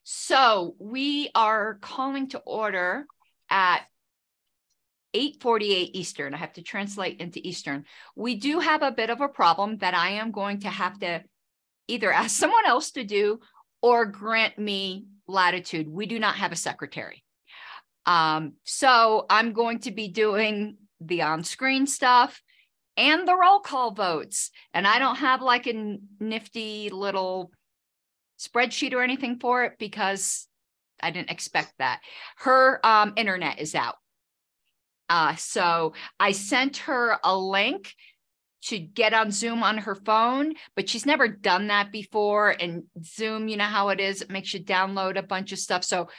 So we are calling to order at 8:48 Eastern. I have to translate into Eastern. We do have a bit of a problem that I am going to have to either ask someone else to do or grant me latitude. We do not have a secretary. So I'm going to be doing the on-screen stuff and the roll call votes. And I don't have like a nifty little spreadsheet or anything for it because I didn't expect that. Her internet is out. So I sent her a link to get on Zoom on her phone, but she's never done that before. And Zoom, you know how it is, it makes you download a bunch of stuff. So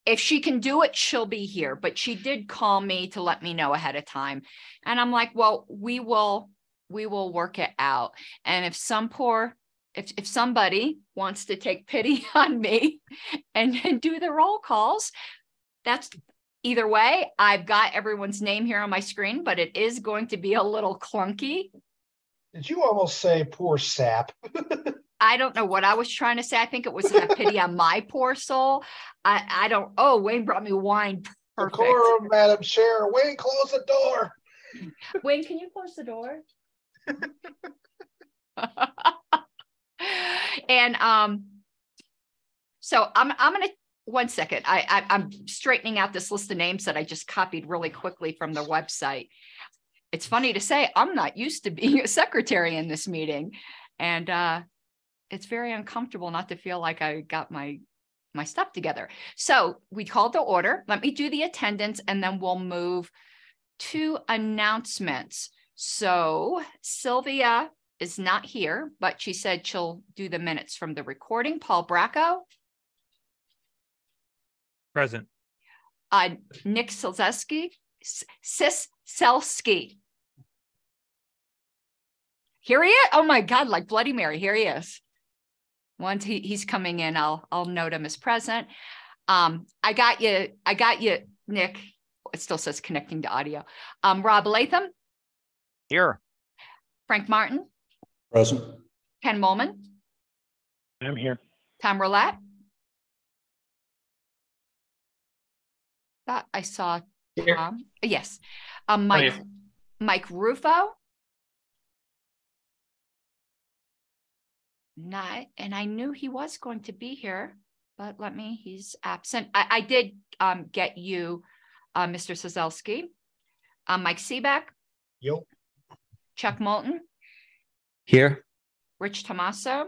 if she can do it, she'll be here. But she did call me to let me know ahead of time. And I'm like, well, we will work it out. And if somebody wants to take pity on me and do the roll calls, that's either way. I've got everyone's name here on my screen, but it is going to be a little clunky. Did you almost say poor sap? I don't know what I was trying to say. I think it was a pity on my poor soul. I don't. Oh, Wayne brought me wine. Perfect. Decorum, Madam Chair. Wayne, close the door. Wayne, can you close the door? And so I'm gonna 1 second. I'm straightening out this list of names that I just copied really quickly from the website. It's funny to say I'm not used to being a secretary in this meeting, and it's very uncomfortable not to feel like I got my stuff together. So we called the order. Let me do the attendance, and then we'll move to announcements. So Sylvia is not here, but she said she'll do the minutes from the recording. Paul Bracco. Present. Nick Silzeski. Here he is. Oh my God, like Bloody Mary. Here he is. Once he's coming in, I'll note him as present. I got you, Nick. It still says connecting to audio. Rob Latham. Here. Frank Martin. Present. Ken Molman. I'm here. Tom Roulette. Thought I saw Tom. Yes. Mike Rufo. Not, and I knew he was going to be here, but he's absent. I did get you, Mr. Sozelski. Mike Seebeck. Yo. Chuck Moulton. Here. Rich Tomaso.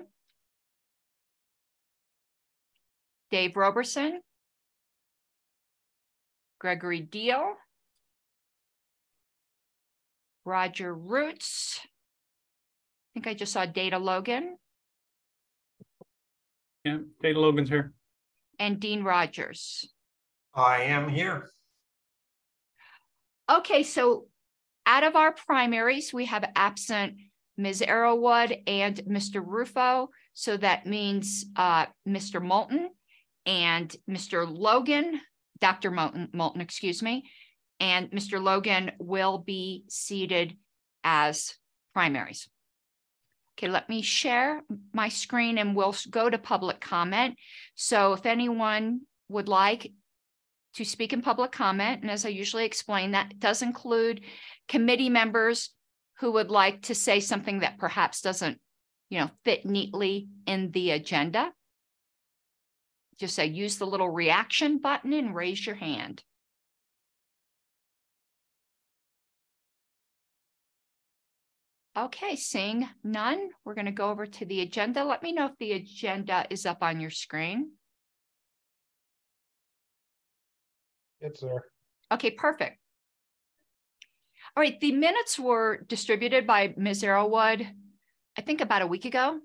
Dave Roberson. Gregory Deal. Roger Roots. I think I just saw Data Logan. Yeah, Data Logan's here. And Dean Rogers. I am here. Okay, so out of our primaries, we have absent Ms. Arrowwood and Mr. Rufo. So that means Mr. Moulton and Mr. Logan, Dr. Moulton, excuse me, and Mr. Logan will be seated as primaries. Okay, let me share my screen and we'll go to public comment. So if anyone would like to speak in public comment, and as I usually explain, that does include committee members who would like to say something that perhaps doesn't, fit neatly in the agenda. Just say, use the little reaction button and raise your hand. Okay, seeing none, we're going to go over to the agenda. Let me know if the agenda is up on your screen. It's there. Okay, perfect. All right, the minutes were distributed by Ms. Arrowwood, I think about a week ago,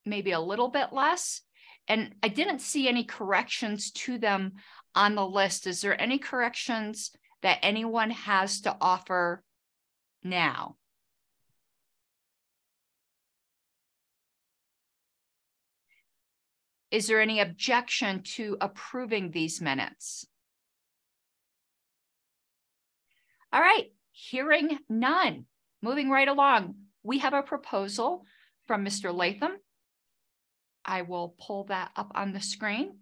maybe a little bit less. And I didn't see any corrections to them on the list. Is there any corrections that anyone has to offer now? Is there any objection to approving these minutes? All right, hearing none. Moving right along, we have a proposal from Mr. Latham I will pull that up on the screen.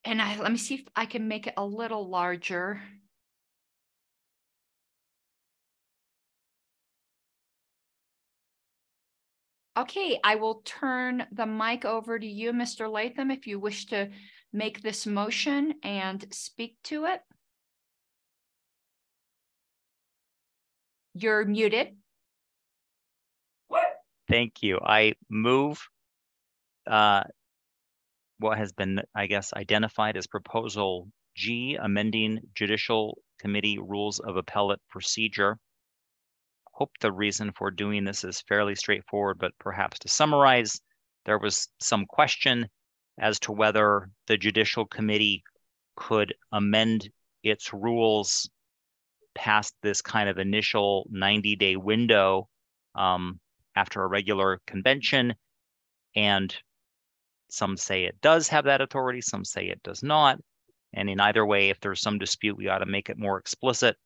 And let me see if I can make it a little larger. Okay, I will turn the mic over to you, Mr. Latham, if you wish to make this motion and speak to it. You're muted. Thank you. I move what has been, I guess, identified as Proposal G, amending Judicial Committee Rules of Appellate Procedure. Hope the reason for doing this is fairly straightforward, but perhaps to summarize, there was some question as to whether the Judicial Committee could amend its rules past this kind of initial 90-day window after a regular convention. And some say it does have that authority, some say it does not. And in either way, if there's some dispute, we ought to make it more explicit.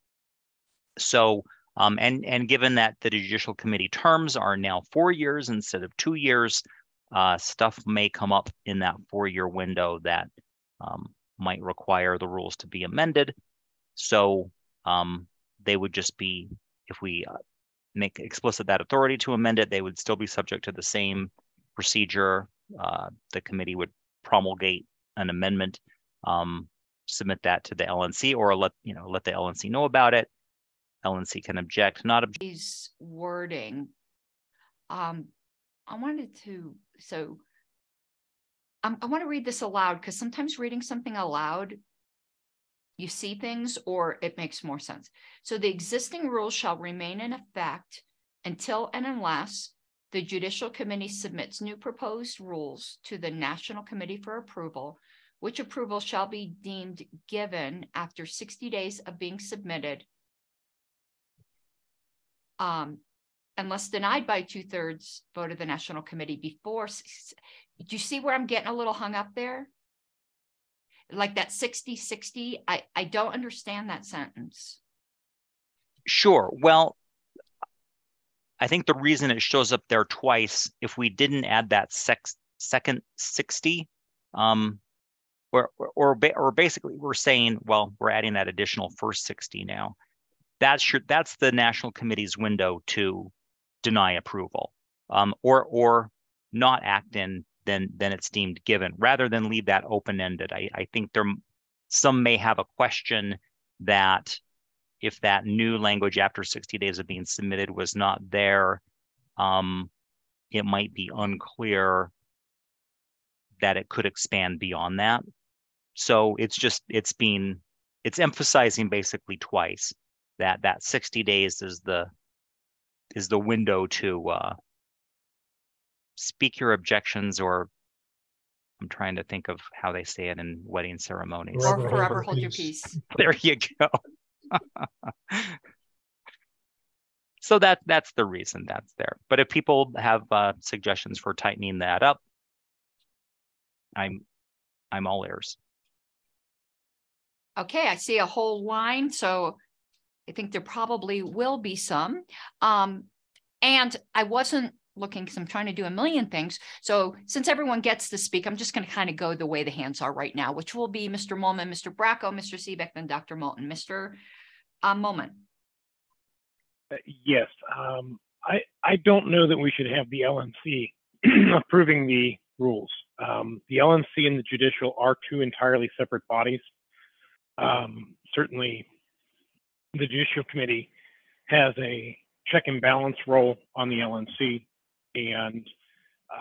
So, and given that the Judicial Committee terms are now 4 years instead of 2 years, stuff may come up in that 4-year window that might require the rules to be amended. So they would just be, if we make explicit that authority to amend it, they would still be subject to the same procedure. The committee would promulgate an amendment, submit that to the LNC, or let the LNC know about it. LNC can object, not object. These wording. I want to read this aloud because sometimes reading something aloud, you see things or it makes more sense. So the existing rules shall remain in effect until and unless the Judicial Committee submits new proposed rules to the National Committee for approval, which approval shall be deemed given after 60 days of being submitted, unless denied by 2/3 vote of the National Committee before. Do you see where I'm getting a little hung up there? Like that 60-60, I don't understand that sentence. Sure. Well, I think the reason it shows up there twice, if we didn't add that second 60, or basically we're saying, well, we're adding that additional first 60 now. That's the National Committee's window to deny approval, or not act in, then it's deemed given, rather than leave that open-ended. I think some may have a question that if that new language after 60 days of being submitted was not there, it might be unclear that it could expand beyond that. So it's emphasizing basically twice that 60 days is the window to speak your objections, or I'm trying to think of how they say it in wedding ceremonies. Or forever hold your peace. There you go. So that's the reason that's there. But if people have suggestions for tightening that up, I'm all ears. Okay, I see a whole line, so I think there probably will be some. And I wasn't looking because I'm trying to do a million things. So since everyone gets to speak, I'm just going to kind of go the way the hands are right now, which will be Mr. Molman, Mr. Bracco, Mr. Seebeck, then Dr. Moulton. Mr. Molman. Yes, I don't know that we should have the LNC approving the rules. The LNC and the judicial are two entirely separate bodies. Certainly, the Judicial Committee has a check and balance role on the LNC, and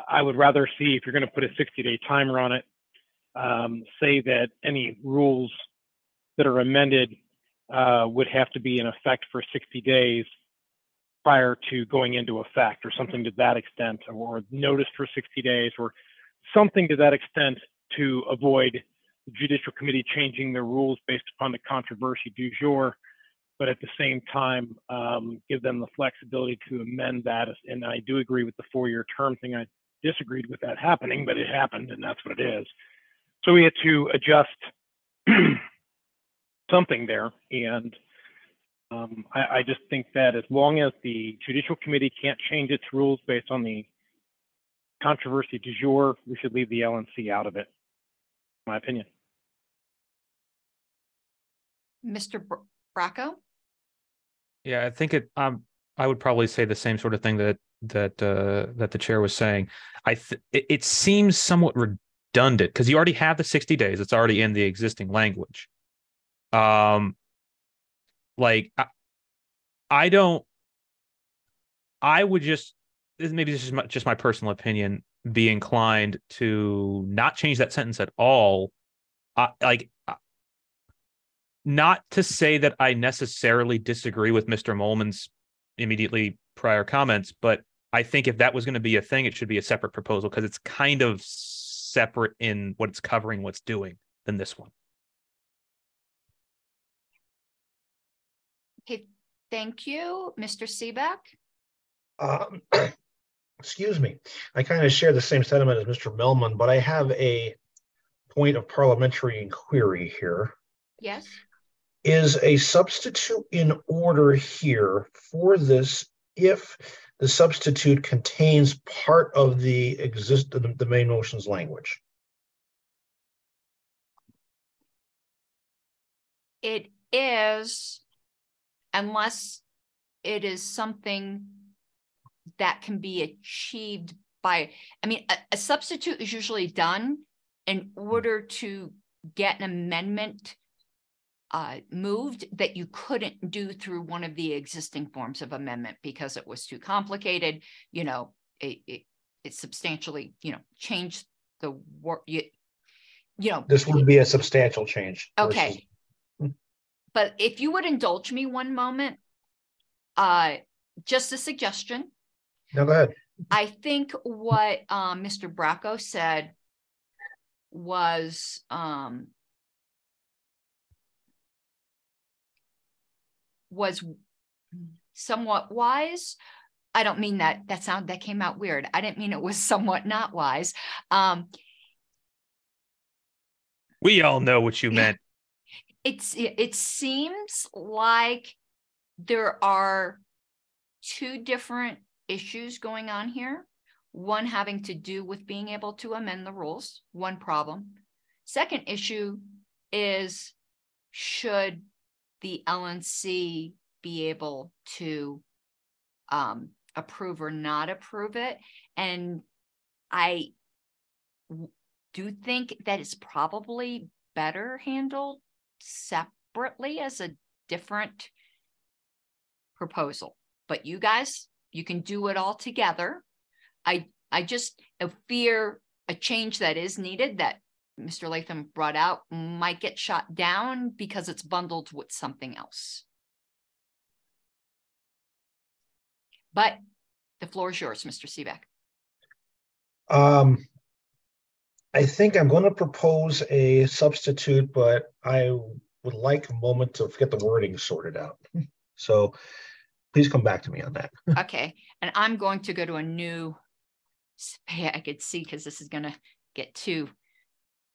I would rather see, if you're going to put a 60-day timer on it, say that any rules that are amended would have to be in effect for 60 days prior to going into effect, or something to that extent, or notice for 60 days, or something to that extent, to avoid the Judicial Committee changing their rules based upon the controversy du jour, but at the same time, give them the flexibility to amend that. And I do agree with the 4-year term thing. I disagreed with that happening, but it happened, and that's what it is. So we had to adjust something there, and I just think that as long as the Judicial Committee can't change its rules based on the controversy du jour, we should leave the LNC out of it, in my opinion. Mr. Bracco? Yeah, I think I would probably say the same sort of thing that the chair was saying. It seems somewhat redundant because you already have the 60 days. It's already in the existing language. Like I would just, maybe this is just my personal opinion, be inclined to not change that sentence at all. Not to say that I necessarily disagree with Mr. Molman's immediately prior comments, but I think if that was going to be a thing, it should be a separate proposal because it's kind of separate in what it's covering, what's doing than this one. Okay, thank you. Mr. Seebeck? Excuse me. I kind of share the same sentiment as Mr. Melman, but I have a point of parliamentary inquiry here. Yes. Is a substitute in order here for this if the substitute contains part of the main motion's language? It is, unless it is something that can be achieved by, I mean, a substitute is usually done in order to get an amendment moved that you couldn't do through one of the existing forms of amendment because it was too complicated. You know, it substantially, you know, changed the work. You know, this would be a substantial change. Okay. But if you would indulge me one moment, just a suggestion. No, go ahead. I think what Mr. Bracco said was somewhat wise. I don't mean that that came out weird. I didn't mean it was somewhat not wise. We all know what you meant. It seems like there are two different issues going on here. One having to do with being able to amend the rules, one problem. Second issue is, should the LNC be able to approve or not approve it? And I do think that it's probably better handled separately as a different proposal. But you guys, you can do it all together. I just fear a change that is needed that Mr. Latham brought out might get shot down because it's bundled with something else. But the floor is yours, Mr. Seebeck. I think I'm going to propose a substitute, but I would like a moment to get the wording sorted out. So please come back to me on that. Okay, and I'm going to go to a new, I could see because this is going to get too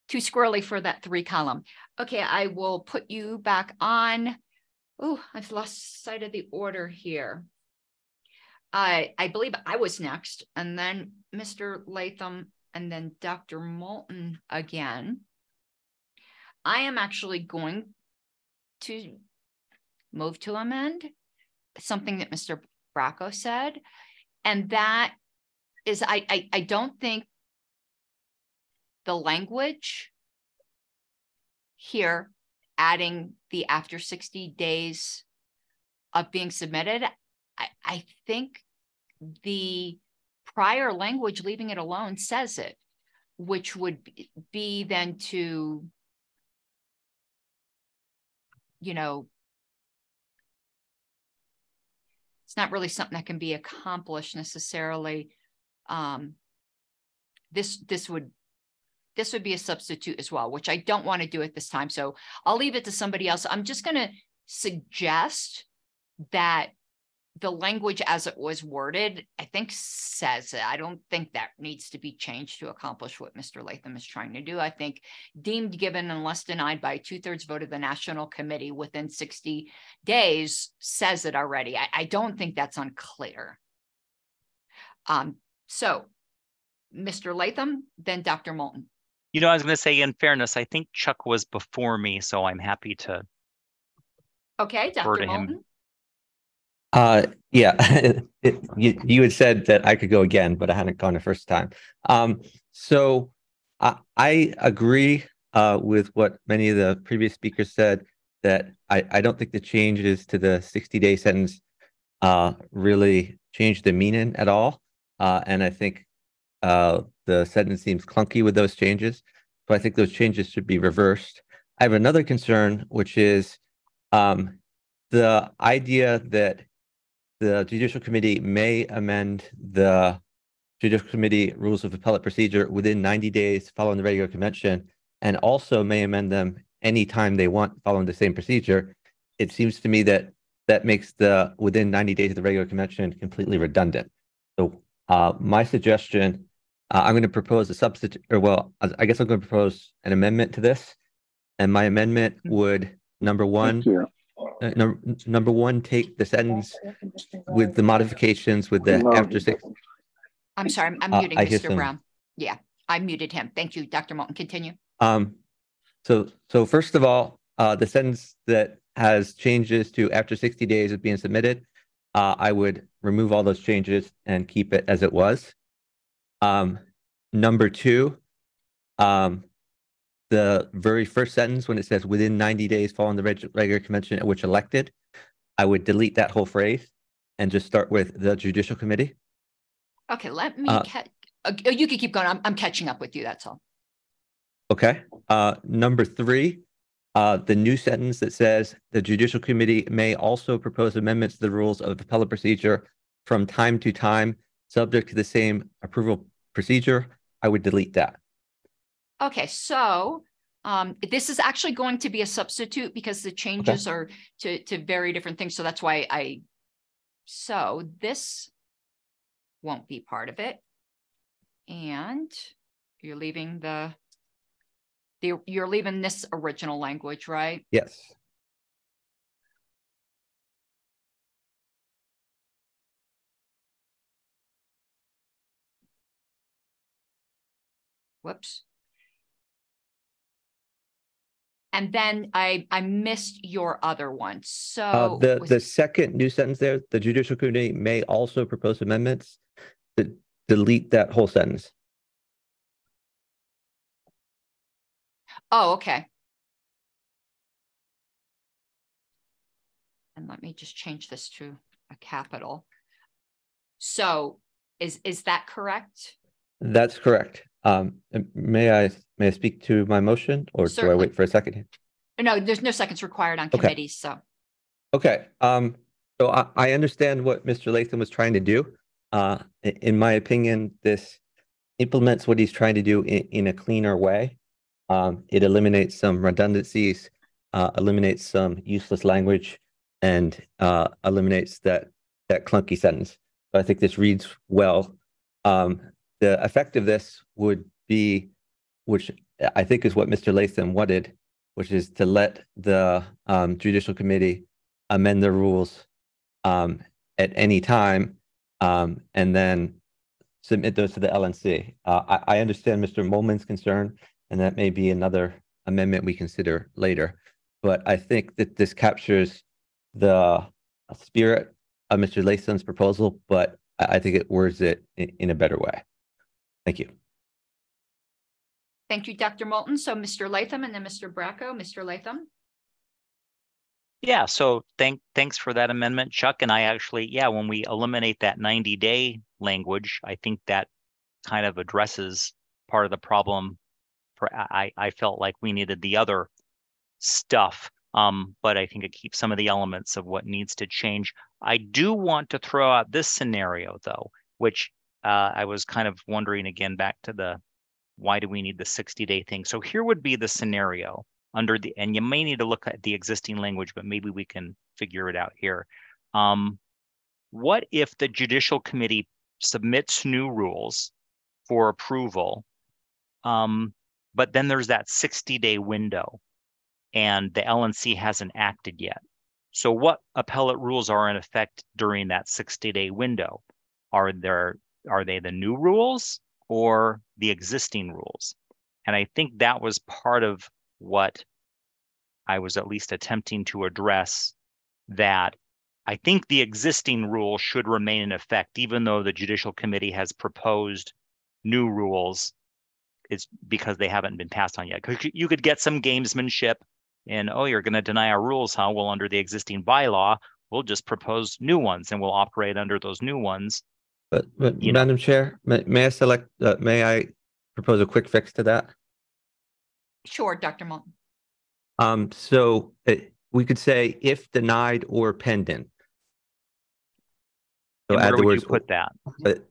squirrely for that 3 column. Okay, I will put you back on. Oh, I've lost sight of the order here. I believe I was next, and then Mr. Latham, and then Dr. Moulton again. I am actually going to move to amend something that Mr. Bracco said, and that is I don't think the language here, adding the after 60 days of being submitted, I think the prior language, leaving it alone, says it, which would be then to, you know, it's not really something that can be accomplished necessarily. This would be a substitute as well, which I don't want to do at this time. So I'll leave it to somebody else. I'm just going to suggest that the language as it was worded, I think says it. I don't think that needs to be changed to accomplish what Mr. Latham is trying to do. I think deemed, given, unless denied by a 2/3 vote of the National Committee within 60 days says it already. I don't think that's unclear. So Mr. Latham, then Dr. Moulton. You know, I was going to say, in fairness, I think Chuck was before me, so I'm happy to. Okay, Dr. Moulton. Yeah, you had said that I could go again, but I hadn't gone the first time. So I agree with what many of the previous speakers said, that I don't think the changes to the 60-day sentence really change the meaning at all. And I think the sentence seems clunky with those changes. So I think those changes should be reversed. I have another concern, which is the idea that the Judicial Committee may amend the Judicial Committee Rules of Appellate Procedure within 90 days following the regular convention, and also may amend them anytime they want following the same procedure. It seems to me that that makes the within 90 days of the regular convention completely redundant. So my suggestion, I'm going to propose a substitute, or well, I guess I'm going to propose an amendment to this. And my amendment would, number one, number one, take the sentence with the modifications with the after 6. I'm sorry, I'm muting Mr. Brown. Yeah, I muted him. Thank you, Dr. Moulton. Continue. So first of all, the sentence that has changes to after 60 days of being submitted, I would remove all those changes and keep it as it was. Number two, the very first sentence, when it says within 90 days following the regular convention at which elected, I would delete that whole phrase and just start with the Judicial Committee. Okay, let me you can keep going. I'm catching up with you. That's all. Okay. Number three, the new sentence that says the Judicial Committee may also propose amendments to the rules of appellate procedure from time to time, subject to the same approval procedure. I would delete that. Okay, so this is actually going to be a substitute because the changes are to very different things. So that's why so this won't be part of it. And you're leaving you're leaving this original language, right? Yes. Whoops. And then I missed your other one. So the second new sentence there, the Judicial Committee may also propose amendments, to delete that whole sentence. Oh, okay. And let me just change this to a capital. So is that correct? That's correct. May I speak to my motion, or Certainly. do I wait for a second? No, there's no seconds required on committees. So. Okay. So I understand what Mr. Latham was trying to do. In my opinion, this implements what he's trying to do in a cleaner way. It eliminates some redundancies, eliminates some useless language, and eliminates that clunky sentence. So I think this reads well. The effect of this would be, which I think is what Mr. Latham wanted, which is to let the Judicial Committee amend the rules at any time, and then submit those to the LNC. I understand Mr. Molman's concern, and that may be another amendment we consider later. But I think that this captures the spirit of Mr. Latham's proposal, but I think it words it in a better way. Thank you. Thank you, Dr. Moulton. So Mr. Latham and then Mr. Bracco. Mr. Latham. Yeah, so thanks for that amendment, Chuck. And I actually, when we eliminate that 90-day language, I think that kind of addresses part of the problem. I felt like we needed the other stuff, but I think it keeps some of the elements of what needs to change. I do want to throw out this scenario, though, which I was kind of wondering again back to the why do we need the 60-day thing? So here would be the scenario under the, and you may need to look at the existing language, but maybe we can figure it out here. what if the Judicial Committee submits new rules for approval, but then there's that 60-day window and the LNC hasn't acted yet? So what appellate rules are in effect during that 60-day window? Are they the new rules or the existing rules? And I think that was part of what I was at least attempting to address, that I think the existing rule should remain in effect, even though the Judicial Committee has proposed new rules. It's because they haven't been passed on yet. Because you could get some gamesmanship and, oh, you're going to deny our rules, huh? Well, under the existing bylaw, we'll just propose new ones and we'll operate under those new ones. But Madam Chair, may I propose a quick fix to that? Sure, Dr. Moulton. So we could say if denied or pending. So and add where the would words, you put that?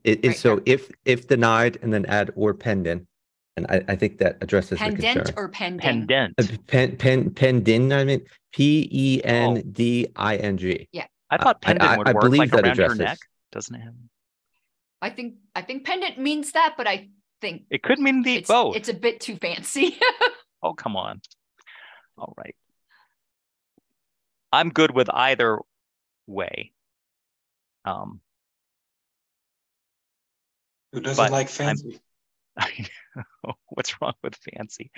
It is Right so there. if denied and then add or pending, and I think that addresses the Pendant concern. or pending? Pendant. Pending. I mean pending. Yeah. I thought pendant would I work, believe like that around your addresses. neck. Doesn't it have? I think pendant means that, but I think It could mean both. It's a bit too fancy. Oh, come on. All right. I'm good with either way. Who doesn't like fancy? What's wrong with fancy?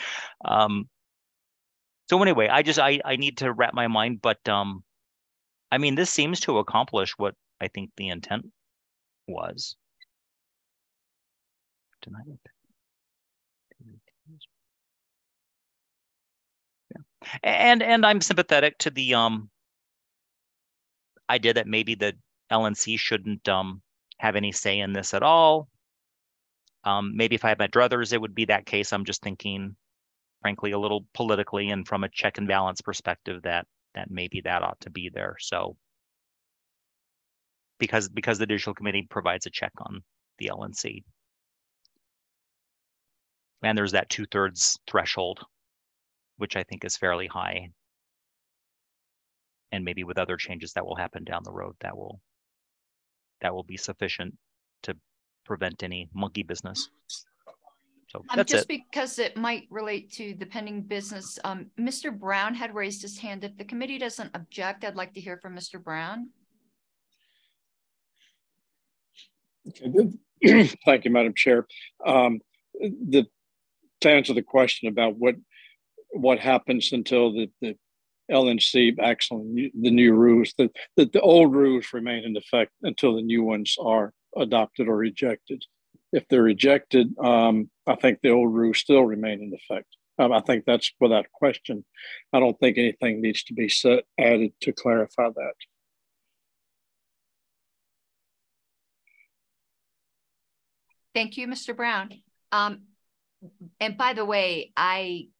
So anyway, I need to wrap my mind, but I mean, this seems to accomplish what I think the intent was. Yeah. And I'm sympathetic to the idea that maybe the LNC shouldn't have any say in this at all. Maybe if I had my druthers, it would be that case. I'm just thinking, frankly, a little politically and from a check and balance perspective that maybe that ought to be there. So because the Judicial Committee provides a check on the LNC. And there's that 2/3 threshold, which I think is fairly high. And maybe with other changes that will happen down the road, that will be sufficient to prevent any monkey business. So that's just it. Because it might relate to the pending business. Mr. Brown had raised his hand. If the committee doesn't object, I'd like to hear from Mr. Brown. Okay. Thank you, Madam Chair. To answer the question about what happens until the LNC acts on the new rules, the old rules remain in effect until the new ones are adopted or rejected. If they're rejected, I think the old rules still remain in effect. I think that's without question. I don't think anything needs to be added to clarify that. Thank you, Mr. Brown. And by the way, I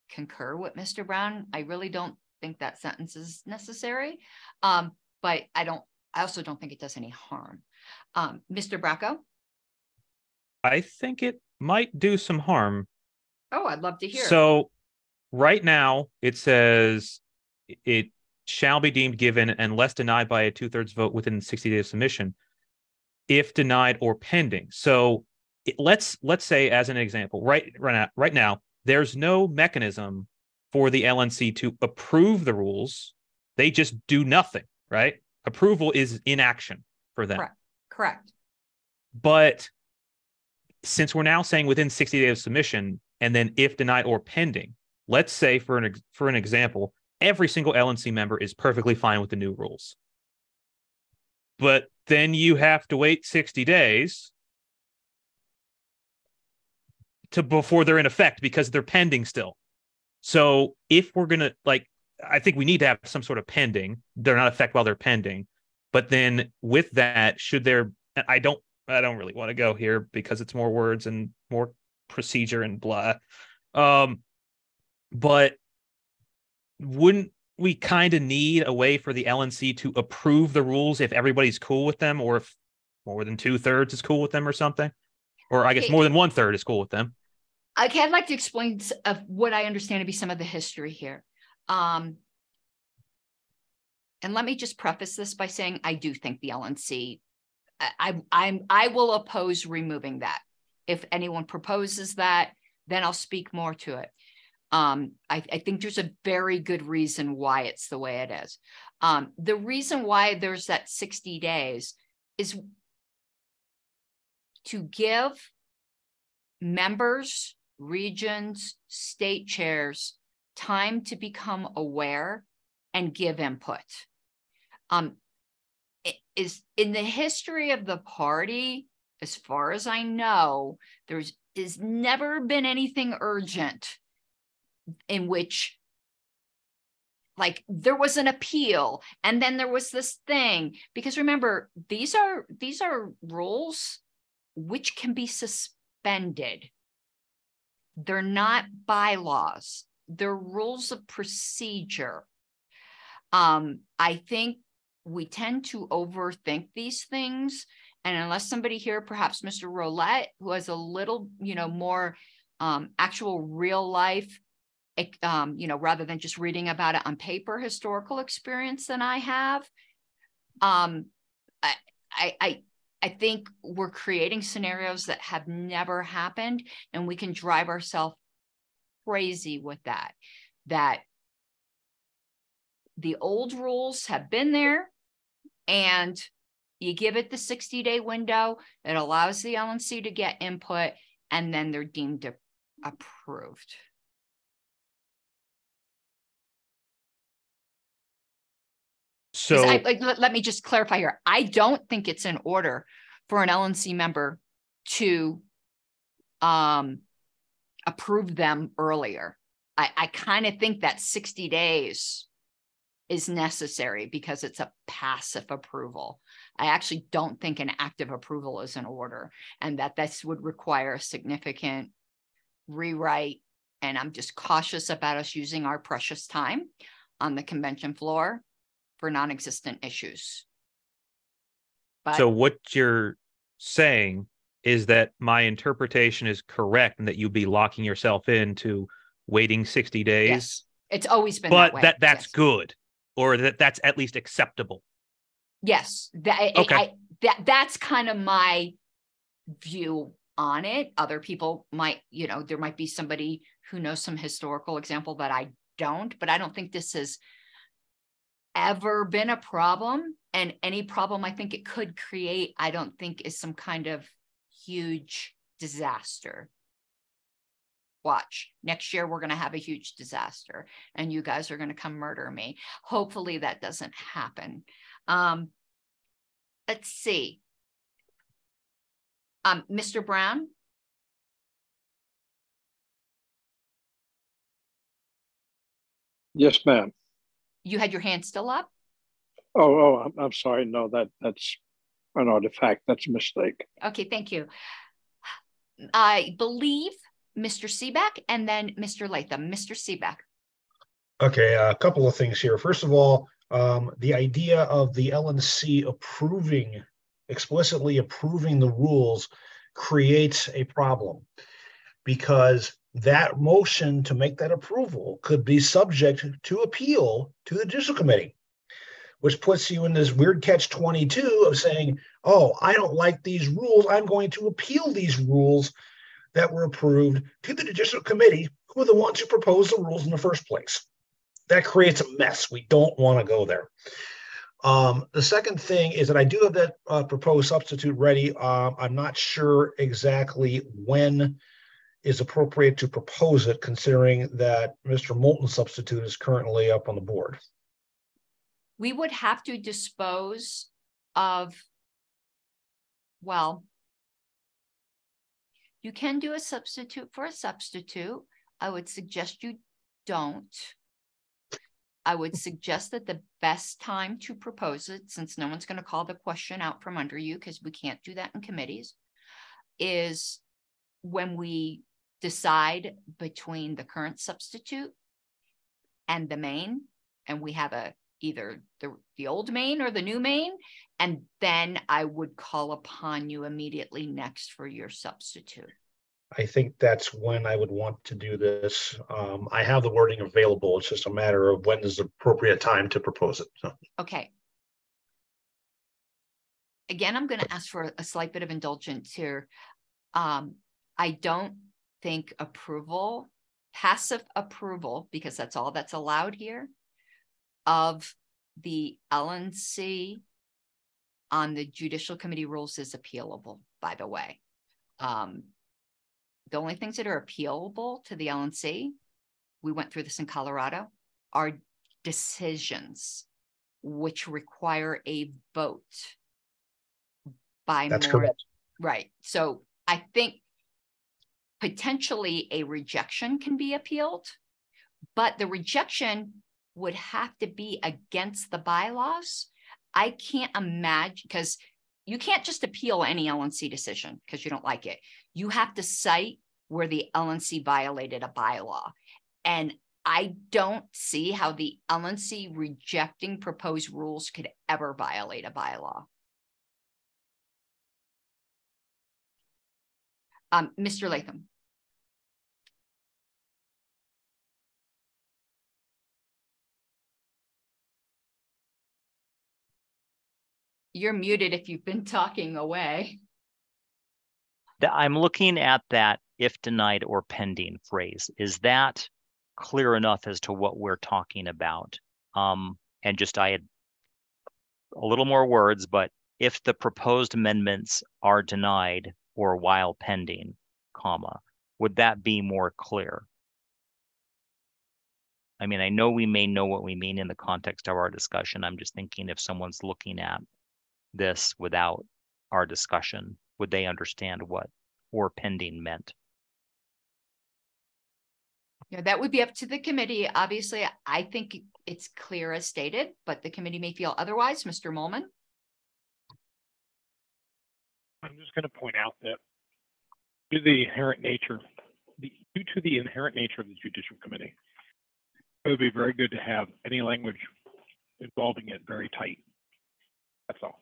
concur with Mr. Brown. I really don't think that sentence is necessary, but I also don't think it does any harm. Mr. Bracco? I think it might do some harm. Oh, I'd love to hear. So right now it says it shall be deemed given unless denied by a 2/3 vote within 60 days of submission, if denied or pending. So let's say, as an example, right now, there's no mechanism for the LNC to approve the rules. They just do nothing, right? Approval is inaction for them. Correct. But since we're now saying within 60 days of submission, and then if denied or pending, let's say for an example, every single LNC member is perfectly fine with the new rules. But then you have to wait 60 days before they're in effect because they're pending still. So if we're going to, I think we need to have some sort of pending. They're not effect while they're pending. But then with that, I don't really want to go here because it's more words and more procedure and blah. But wouldn't we kind of need a way for the LNC to approve the rules if everybody's cool with them, or if more than 2/3 is cool with them or something? Or I guess more than 1/3 is cool with them. Okay, I'd like to explain what I understand to be some of the history here. and let me just preface this by saying I do think the LNC, I will oppose removing that. If anyone proposes that, then I'll speak more to it. I think there's a very good reason why it's the way it is. The reason why there's that 60 days is to give members, regions, state chairs time to become aware and give input. It is in the history of the party, as far as I know, there's never been anything urgent in which, like, there was an appeal and then there was this thing, because remember, these are rules which can be suspended. They're not bylaws, they're rules of procedure. I think we tend to overthink these things, and unless somebody here, perhaps Mr. Roulette, who has a little, more actual real life, rather than just reading about it on paper, historical experience than I have, I think we're creating scenarios that have never happened, and we can drive ourselves crazy with that. That the old rules have been there, and you give it the 60-day window. It allows the LNC to get input, and then they're deemed approved. So let me just clarify here. I don't think it's in order for an LNC member to approve them earlier. I kind of think that 60 days is necessary because it's a passive approval. I actually don't think an active approval is in order, and that this would require a significant rewrite. And I'm just cautious about us using our precious time on the convention floor for non-existent issues. But so what you're saying is that my interpretation is correct and that you'd be locking yourself into waiting 60 days. yes, it's always been But that way. that's yes. good, or that's at least acceptable. Yes, Okay. That's kind of my view on it. Other people might, there might be somebody who knows some historical example that I don't, but I don't think this has ever been a problem. And any problem I think it could create, I don't think is some kind of huge disaster. Watch, next year we're going to have a huge disaster and you guys are going to come murder me. Hopefully that doesn't happen. Let's see. Mr. Brown? Yes, ma'am. You had your hand still up? Oh, I'm sorry. No, that's an artifact. That's a mistake. Okay, thank you. I believe Mr. Seebeck and then Mr. Latham. Mr. Seebeck. Okay, a couple of things here. First of all, the idea of the LNC explicitly approving the rules creates a problem, because that motion to make that approval could be subject to appeal to the Judicial Committee, which puts you in this weird catch-22 of saying, oh, I don't like these rules, I'm going to appeal these rules that were approved to the Judicial Committee, who are the ones who proposed the rules in the first place. That creates a mess. We don't want to go there. The second thing is that I do have that proposed substitute ready. I'm not sure exactly when is appropriate to propose it, considering that Mr. Moulton's substitute is currently up on the board. We would have to dispose of, well, you can do a substitute for a substitute. I would suggest you don't. I would suggest that the best time to propose it, since no one's going to call the question out from under you, because we can't do that in committees, is when we decide between the current substitute and the main, and we have either the old main or the new main, and then I would call upon you immediately next for your substitute. I think that's when I would want to do this. I have the wording available. It's just a matter of when is the appropriate time to propose it. So. Okay. Again, I'm going to ask for a slight bit of indulgence here. I don't think passive approval, because that's all that's allowed here, of the LNC on the Judicial Committee rules is appealable, by the way. The only things that are appealable to the LNC, we went through this in Colorado, are decisions which require a vote by That's more. correct. Right. So I think potentially a rejection can be appealed, but the rejection would have to be against the bylaws. I can't imagine, because you can't just appeal any LNC decision because you don't like it. You have to cite where the LNC violated a bylaw. And I don't see how the LNC rejecting proposed rules could ever violate a bylaw. Mr. Latham. You're muted if you've been talking away. I'm looking at that if denied or pending phrase. Is that clear enough as to what we're talking about? And just I had a little more words, but if the proposed amendments are denied or while pending, comma, would that be more clear? I mean, I know we may know what we mean in the context of our discussion. I'm just thinking if someone's looking at this without our discussion, would they understand what or pending meant? Yeah, that would be up to the committee. Obviously, I think it's clear as stated, but the committee may feel otherwise. Mr. Molman? I'm just going to point out that due to the inherent nature of the Judicial Committee, it would be very good to have any language involving it very tight. That's all.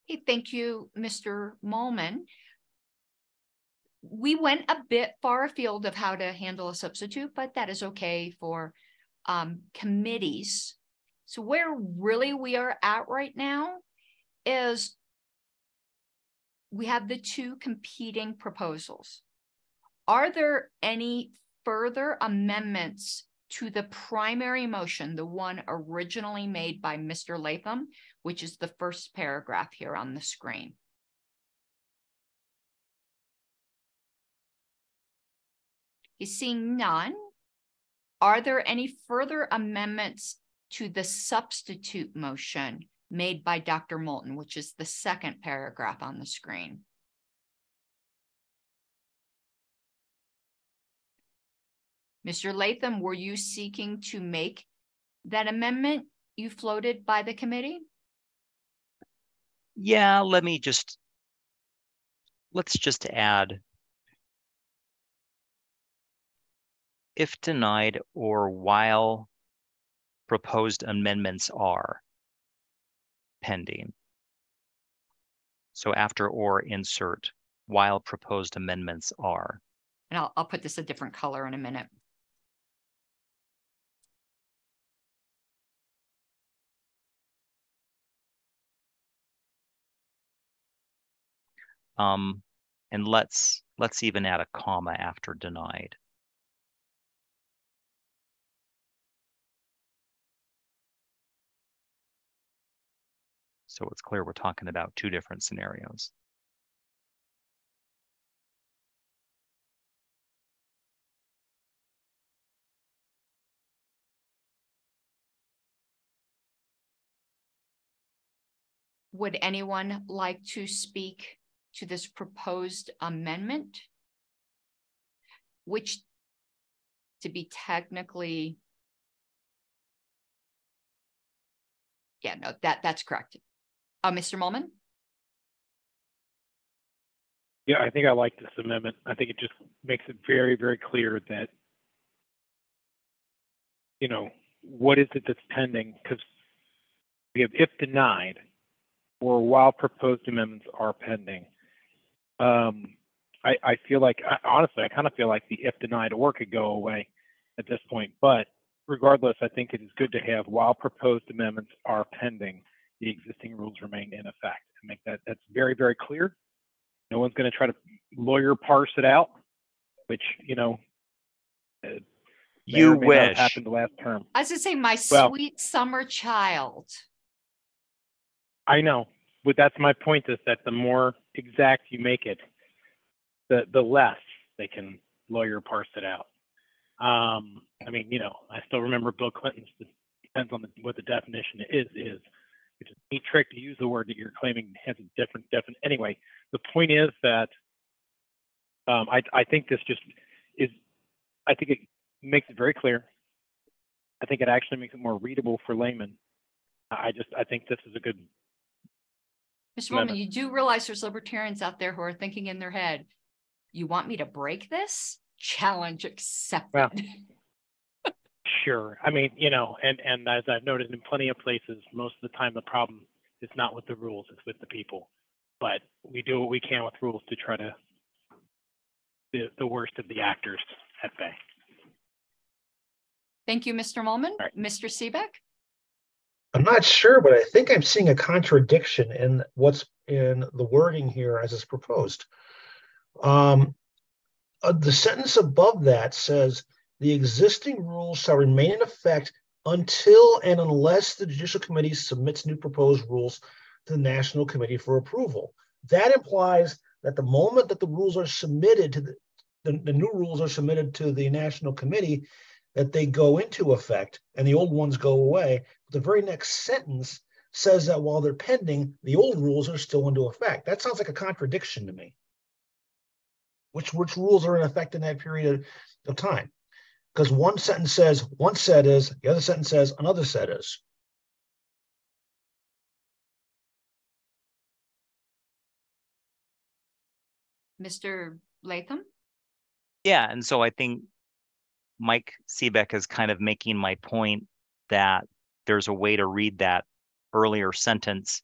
Hey, thank you, Mr. Molman. We went a bit far afield of how to handle a substitute, but that is okay for committees. So where really we are at right now is we have the two competing proposals. Are there any further amendments to the primary motion, the one originally made by Mr. Latham, which is the first paragraph here on the screen? He's seeing none. Are there any further amendments to the substitute motion made by Dr. Moulton, which is the second paragraph on the screen? Mr. Latham, were you seeking to make that amendment you floated by the committee? Yeah, let's just add, if denied or while proposed amendments are pending. So after or insert while proposed amendments are. And I'll put this a different color in a minute. And let's even add a comma after denied. So it's clear we're talking about two different scenarios. Would anyone like to speak to this proposed amendment, which, to be technically, yeah, no, that's correct. Mr. Molman? Yeah, I think I like this amendment. I think it just makes it very, very clear that, what is it that's pending? Because we have if denied, or while proposed amendments are pending. I feel like, honestly, I kind of feel like the if denied or could go away at this point. But regardless, I think it is good to have while proposed amendments are pending, the existing rules remain in effect. And make that's very, very clear. No one's going to try to lawyer parse it out, which, you know, You may not have wish. happened the last term. I was going to say, my Well, sweet summer child. I know, but that's my point, is that the more exact you make it, the less they can lawyer parse it out. I mean, you know, I still remember Bill Clinton's, depends on what the definition is, which is a neat trick to use the word that you're claiming has a different definition. Anyway, the point is that I think this just is, I think it makes it very clear. I think it actually makes it more readable for laymen. I think this is a good. Mr. Bowman, you do realize there's libertarians out there who are thinking in their head, you want me to break this? Challenge accepted. Well, sure. I mean, you know, and as I've noted in plenty of places, most of the time the problem is not with the rules, it's with the people. But we do what we can with rules to try to the worst of the actors at bay. Thank you, Mr. Mullman. Right. Mr. Seebeck? I'm not sure, but I think I'm seeing a contradiction in what's in the wording here as it's proposed. The sentence above that says, the existing rules shall remain in effect until and unless the Judicial Committee submits new proposed rules to the National Committee for approval. That implies that the moment that the rules are submitted to the new rules are submitted to the National Committee, that they go into effect and the old ones go away. The very next sentence says that while they're pending, the old rules are still into effect. That sounds like a contradiction to me. Which rules are in effect in that period of time? Because one sentence says one set is, the other sentence says another set is. Mr. Latham? Yeah, and so I think Mike Seebeck is kind of making my point that there's a way to read that earlier sentence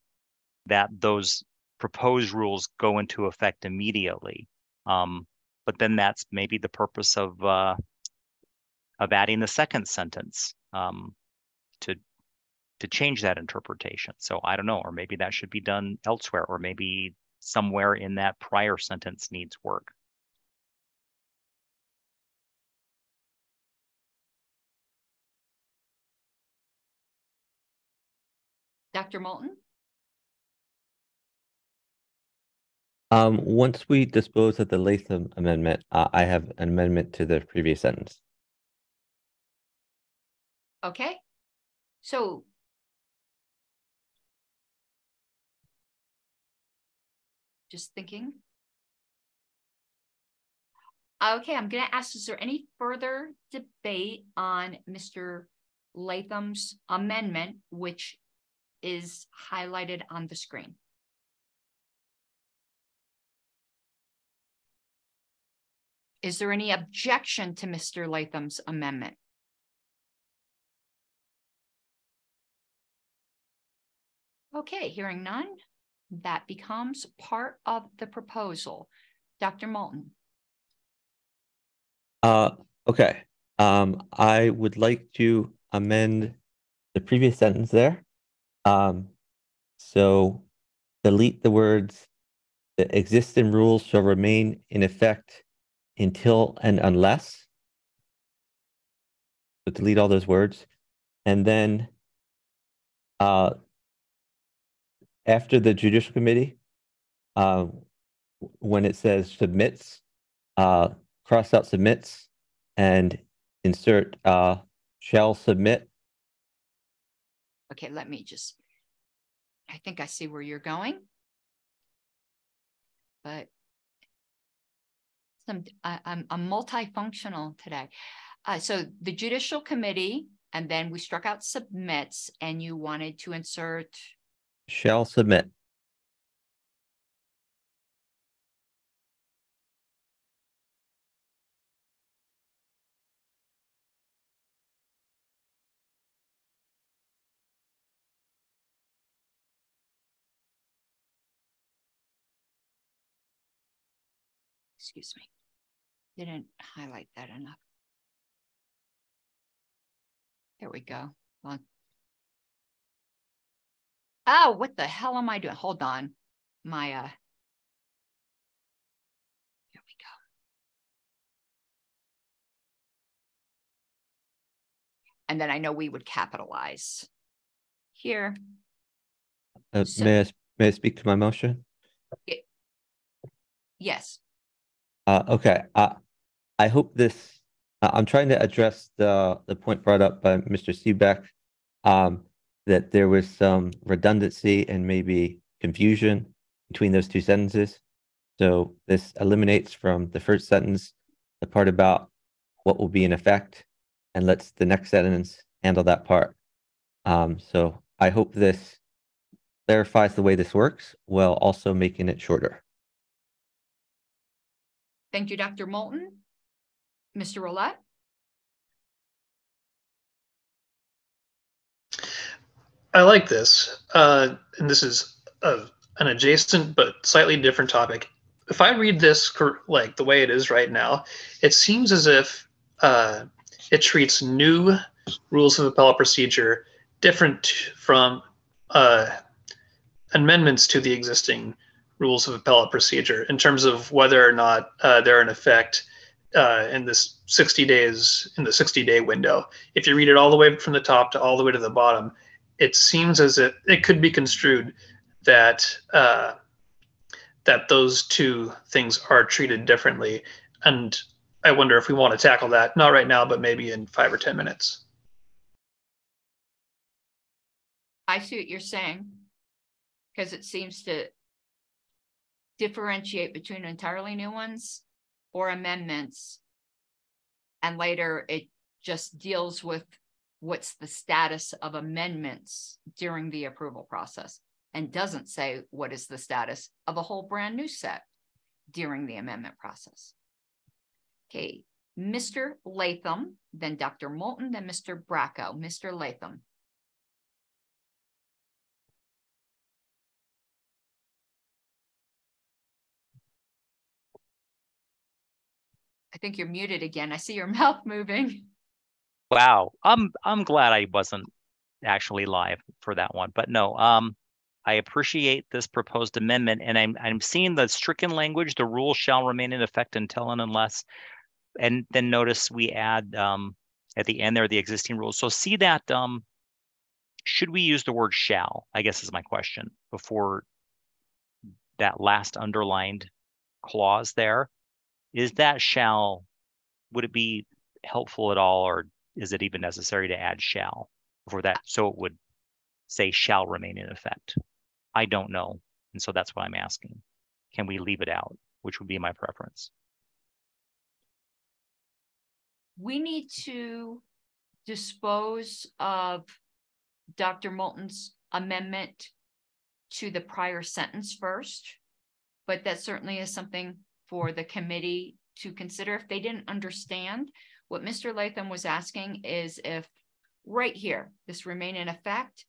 that those proposed rules go into effect immediately. But then that's maybe the purpose of adding the second sentence to change that interpretation. So I don't know, or maybe that should be done elsewhere, or maybe somewhere in that prior sentence needs work. Dr. Moulton? Once we dispose of the Latham amendment, I have an amendment to the previous sentence. Okay. So just thinking. Okay, I'm going to ask, is there any further debate on Mr. Latham's amendment, which is highlighted on the screen? Is there any objection to Mr. Latham's amendment? Okay, hearing none, that becomes part of the proposal. Dr. Moulton. Okay. I would like to amend the previous sentence there. So delete the words, the existing rules shall remain in effect until and unless. So delete all those words. And then after the Judicial Committee, when it says submits, cross out submits and insert shall submit. Okay, let me just, I think I see where you're going. But I'm multifunctional today. So the Judicial Committee, and then we struck out submits, and you wanted to insert Shall submit. excuse me, didn't highlight that enough. There we go. Hold on. Oh, what the hell am I doing? Hold on. My, here we go. And then I know we would capitalize here. So, may I speak to my motion? Yes. Okay. I hope this. I'm trying to address the point brought up by Mr. Seebeck, that there was some redundancy and maybe confusion between those two sentences. So this eliminates from the first sentence the part about what will be in effect, and lets the next sentence handle that part. So I hope this clarifies the way this works while also making it shorter. Thank you, Dr. Moulton. Mr. Roulette? I like this. And this is an adjacent but slightly different topic. If I read this like the way it is right now, it seems as if it treats new rules of appellate procedure different from amendments to the existing rules of appellate procedure in terms of whether or not they're in effect in this 60 days, in the 60-day window. If you read it all the way from the top to all the way to the bottom, it seems as if it could be construed that that those two things are treated differently. And I wonder if we want to tackle that, not right now, but maybe in 5 or 10 minutes. I see what you're saying, because it seems to differentiate between entirely new ones or amendments. And later it just deals with what's the status of amendments during the approval process, and doesn't say what is the status of a whole brand new set during the amendment process. Okay, Mr. Latham, then Dr. Moulton, then Mr. Bracco. Mr. Latham. I think you're muted again. I see your mouth moving. Wow, I'm glad I wasn't actually live for that one, but no, I appreciate this proposed amendment, and I'm seeing the stricken language. The rule shall remain in effect until and unless, and then notice we add at the end there the existing rules. So see that should we use the word shall? I guess is my question before that last underlined clause there. Is that shall? Would it be helpful at all, or is it even necessary to add shall before that? So it would say shall remain in effect. I don't know. And so that's what I'm asking. Can we leave it out? Which would be my preference. We need to dispose of Dr. Moulton's amendment to the prior sentence first, but that certainly is something for the committee to consider. If they didn't understand, what Mr. Latham was asking is if right here, this remain in effect,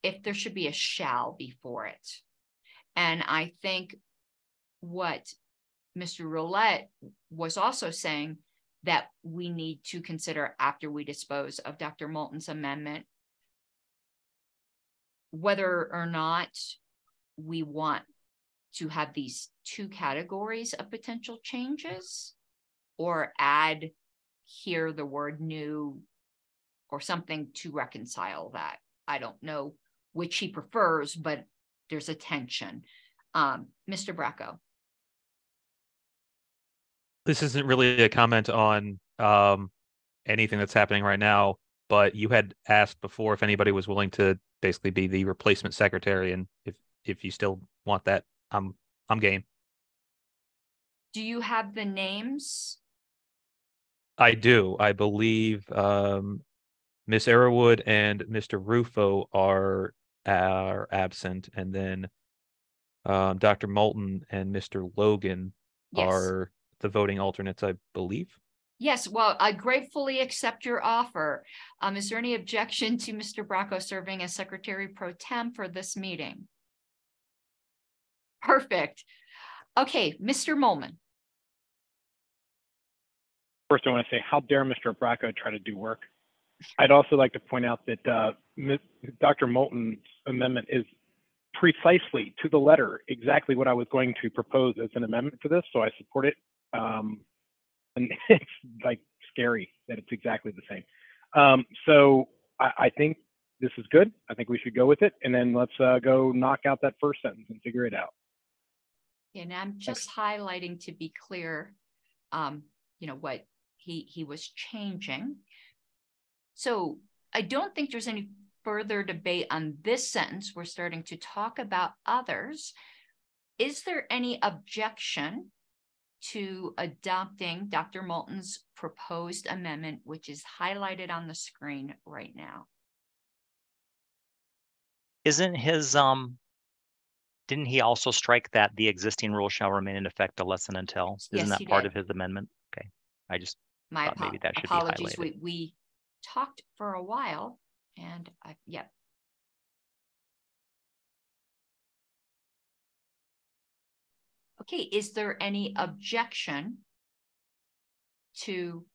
if there should be a shall before it. And I think what Mr. Roulette was also saying that we need to consider after we dispose of Dr. Moulton's amendment, whether or not we want to have these two categories of potential changes, or add here the word new or something to reconcile that. I don't know which he prefers, but there's a tension. Mr. Bracco. This isn't really a comment on anything that's happening right now, but you had asked before if anybody was willing to basically be the replacement secretary, and if you still want that, I'm game. Do you have the names? I do. I believe Miss Arrowwood and Mr. Rufo are absent, and then Dr. Moulton and Mr. Logan are the voting alternates, I believe. Yes, well, I gratefully accept your offer. Is there any objection to Mr. Bracco serving as Secretary Pro Tem for this meeting? Perfect. Okay, Mr. Molman. First, I want to say, how dare Mr. Bracco try to do work? I'd also like to point out that Dr. Moulton's amendment is precisely to the letter exactly what I was going to propose as an amendment to this, so I support it. And it's like scary that it's exactly the same. So I think this is good. I think we should go with it, and then let's go knock out that first sentence and figure it out. And I'm just highlighting to be clear, what he was changing. So I don't think there's any further debate on this sentence. We're starting to talk about others. Is there any objection to adopting Dr. Moulton's proposed amendment, which is highlighted on the screen right now? Isn't his, didn't he also strike that the existing rule shall remain in effect unless and until? Isn't Yes, that part of his amendment? Okay, I just thought maybe that should apologies. be highlighted. We talked for a while, and yeah. Okay, is there any objection to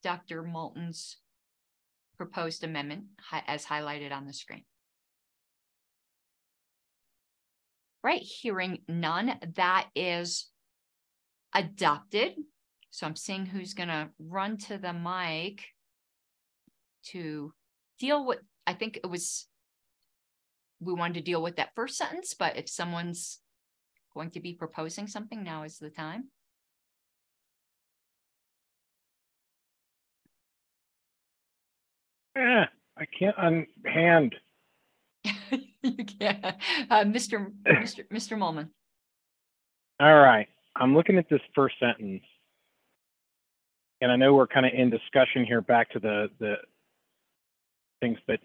Dr. Moulton's proposed amendment as highlighted on the screen? Right, hearing none, that is adopted. So I'm seeing who's gonna run to the mic to deal with, I think it was, we wanted to deal with that first sentence, but if someone's going to be proposing something, now is the time. I can't unhand. You can't. Mr. Molman. All right, I'm looking at this first sentence, and I know we're kind of in discussion here back to the things, but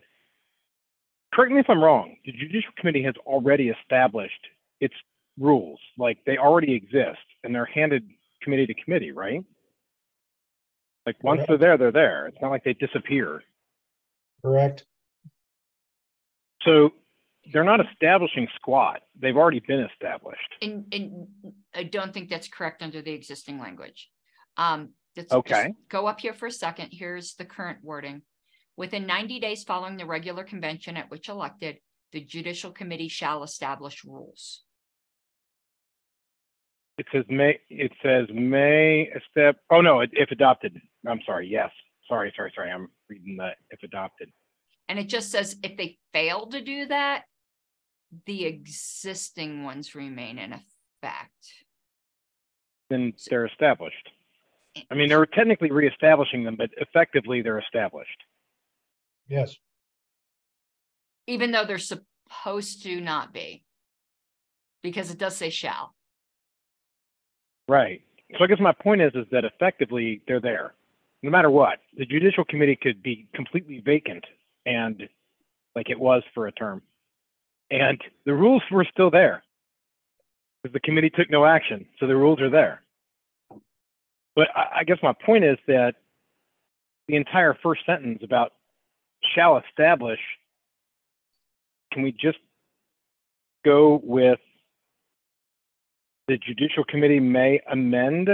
correct me if I'm wrong. The Judicial Committee has already established its rules, like they already exist, and they're handed committee to committee, right? Like once they're there, they're there. It's not like they disappear. Correct. So they're not establishing squat. They've already been established. And I don't think that's correct under the existing language. Okay. Go up here for a second. Here's the current wording. Within 90 days following the regular convention at which elected, the Judicial Committee shall establish rules. It says may step. Oh no, if adopted. I'm sorry. Yes. Sorry. I'm reading the if adopted. And it just says if they fail to do that, the existing ones remain in effect. Then they're established. I mean, they're technically reestablishing them, but effectively they're established. Yes. Even though they're supposed to not be, because it does say shall. Right. So I guess my point is that effectively they're there. No matter what, the Judicial Committee could be completely vacant and like it was for a term. And the rules were still there because the committee took no action. So the rules are there. But I guess my point is that the entire first sentence about shall establish, can we just go with the Judicial Committee may amend?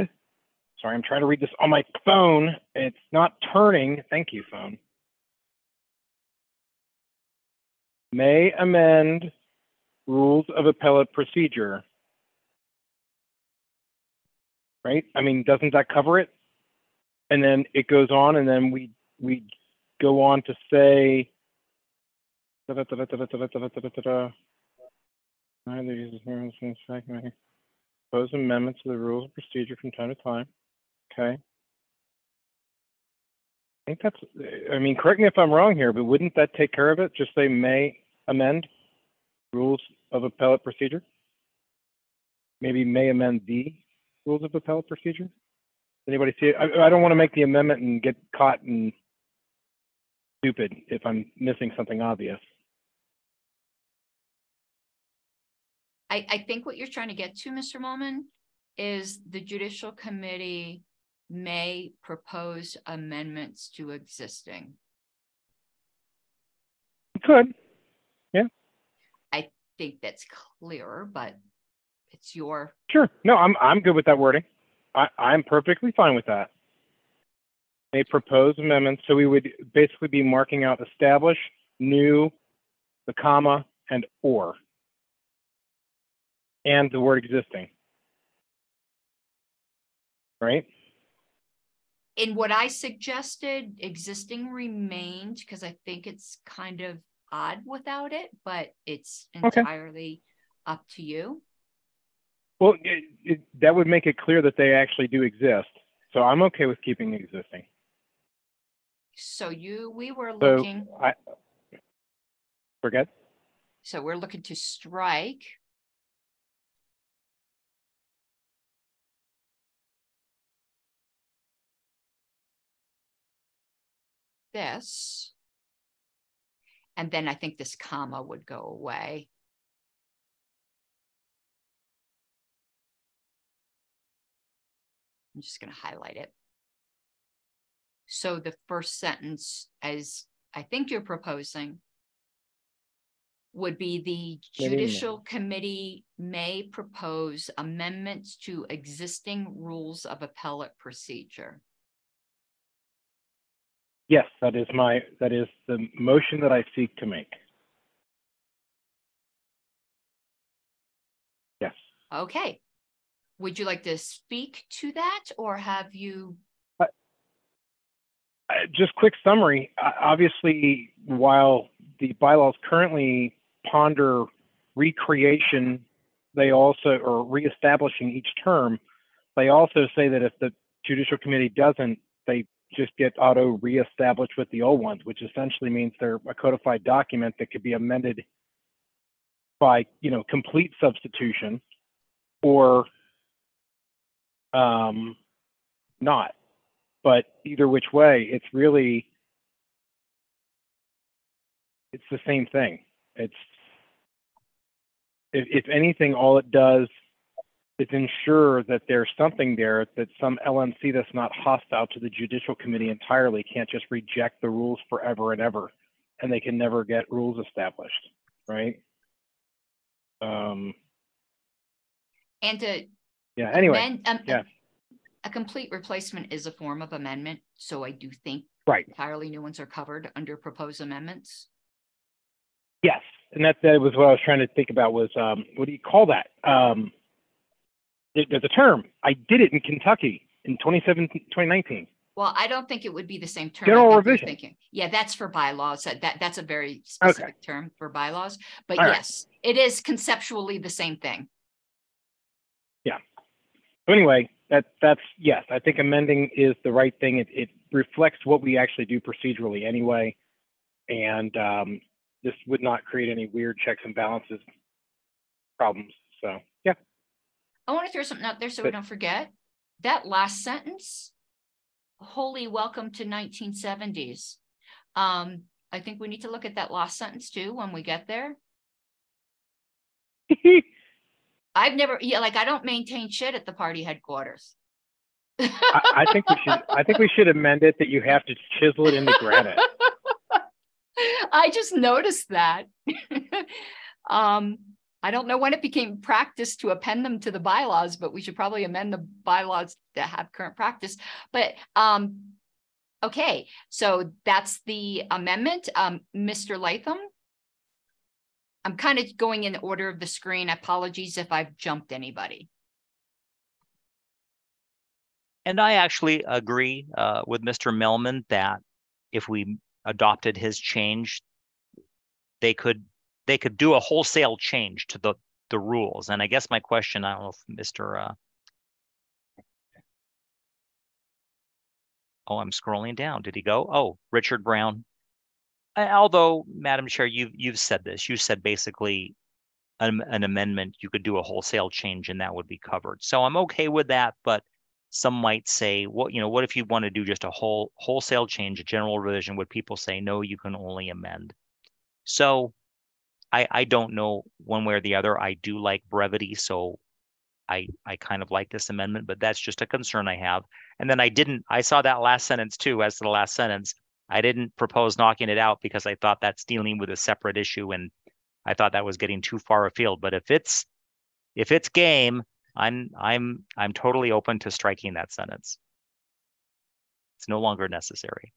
Sorry, I'm trying to read this on my phone. It's not turning. Thank you, phone. May amend rules of appellate procedure. Right? I mean, doesn't that cover it? And then it goes on, and then we go on to say propose amendments to the rules of procedure from time to time. Okay. I think that's, I mean, correct me if I'm wrong here, but wouldn't that take care of it? Just say may amend rules of appellate procedure? Maybe may amend the rules of appellate procedure? Anybody see it? I don't want to make the amendment and get caught in stupid if I'm missing something obvious. I think what you're trying to get to, Mr. Molman, is the Judicial Committee may propose amendments to existing. Could, yeah. I think that's clearer, but it's your. Sure. No, I'm good with that wording. I'm perfectly fine with that. may propose amendments. So we would basically be marking out establish, new, the comma, and or, and the word existing. Right? In what I suggested, existing remained because I think it's kind of odd without it, but it's entirely up to you. Well, that would make it clear that they actually do exist. So I'm okay with keeping existing. So we were looking. Forget. So we're looking to strike. This. And then I think this comma would go away. I'm just going to highlight it. So the first sentence, as I think you're proposing, would be the Judicial Committee may propose amendments to existing rules of appellate procedure. Yes, that is the motion that I seek to make. Yes. Okay. Would you like to speak to that, or have you? Just quick summary. Obviously, while the bylaws currently ponder recreation, they also, or reestablishing each term, they also say that if the Judicial Committee doesn't, they just get auto reestablished with the old ones, which essentially means they're a codified document that could be amended by, complete substitution or not. But either which way, it's the same thing. It's, if anything, all it does is ensure that there's something there, that some LNC that's not hostile to the Judicial Committee entirely can't just reject the rules forever and ever, and they can never get rules established, right? Anyway, a complete replacement is a form of amendment, so I do think entirely new ones are covered under proposed amendments. Yes, and that was what I was trying to think about was, what do you call that? There's a term. I did it in Kentucky in 2019. Well, I don't think it would be the same term. General revision. Thinking. Yeah, that's for bylaws. That's a very specific term for bylaws. But yes, it is conceptually the same thing. Yeah. So anyway, that's yes. I think amending is the right thing. It reflects what we actually do procedurally anyway, and this would not create any weird checks and balances problems. So yeah. I want to throw something out there so we don't forget. That last sentence, holy welcome to 1970s. I think we need to look at that last sentence too when we get there. I've never, I don't maintain shit at the party headquarters. I think we should amend it that you have to chisel it into granite. I just noticed that. I don't know when it became practice to append them to the bylaws, but we should probably amend the bylaws to have current practice. But okay, so that's the amendment. Mr. Latham, I'm kind of going in order of the screen. Apologies if I've jumped anybody. And I actually agree with Mr. Millman that if we adopted his change, they could do a wholesale change to the rules. And I guess my question, I don't know if Mr. Oh, I'm scrolling down. Did he go? Oh, Richard Brown. Although, Madam Chair, you've said this. You said basically an amendment, you could do a wholesale change and that would be covered. So I'm okay with that, but some might say, what if you want to do just a wholesale change, a general revision? Would people say, no, you can only amend? So I don't know one way or the other. I do like brevity, so I kind of like this amendment, but that's just a concern I have. And then I saw that last sentence too, as to the last sentence. I didn't propose knocking it out because I thought that's dealing with a separate issue, and I thought that was getting too far afield. But if it's game, I'm totally open to striking that sentence. It's no longer necessary.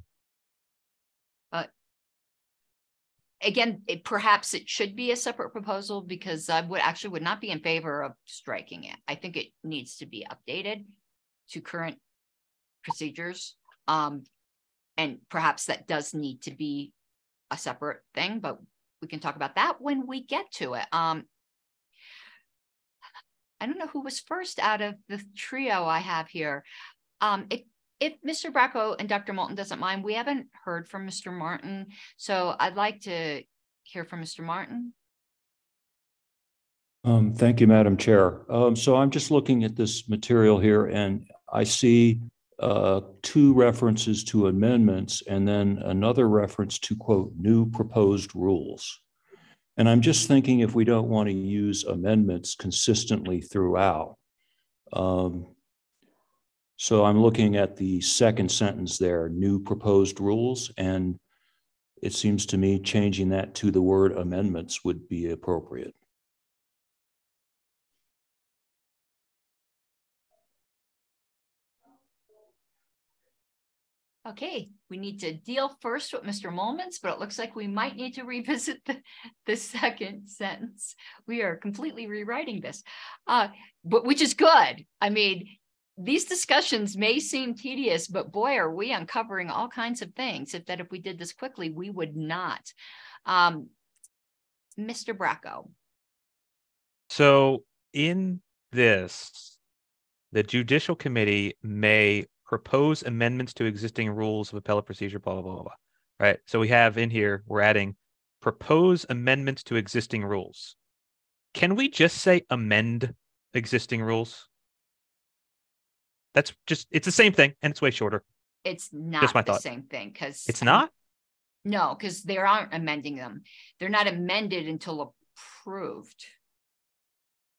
Again, perhaps it should be a separate proposal, because I would not be in favor of striking it. I think it needs to be updated to current procedures. And perhaps that does need to be a separate thing, but we can talk about that when we get to it. I don't know who was first out of the trio I have here. If Mr. Bracco and Dr. Moulton doesn't mind, we haven't heard from Mr. Martin, so I'd like to hear from Mr. Martin. Thank you, Madam Chair. So I'm just looking at this material here, and I see two references to amendments and then another reference to, quote, new proposed rules. And I'm just thinking if we don't want to use amendments consistently throughout. So I'm looking at the second sentence there, new proposed rules, and it seems to me changing that to the word amendments would be appropriate. Okay, we need to deal first with Mr. Molman's, but it looks like we might need to revisit the second sentence. We are completely rewriting this, but which is good. I mean, these discussions may seem tedious, but boy, are we uncovering all kinds of things if we did this quickly, we would not. Mr. Bracco. So in this, the Judicial Committee may propose amendments to existing rules of appellate procedure, blah, blah, blah, blah. Right. So we have in here, we're adding propose amendments to existing rules. Can we just say amend existing rules? That's just, it's the same thing and it's way shorter. It's not the same thing, because it's not? No, because they aren't amending them. They're not amended until approved.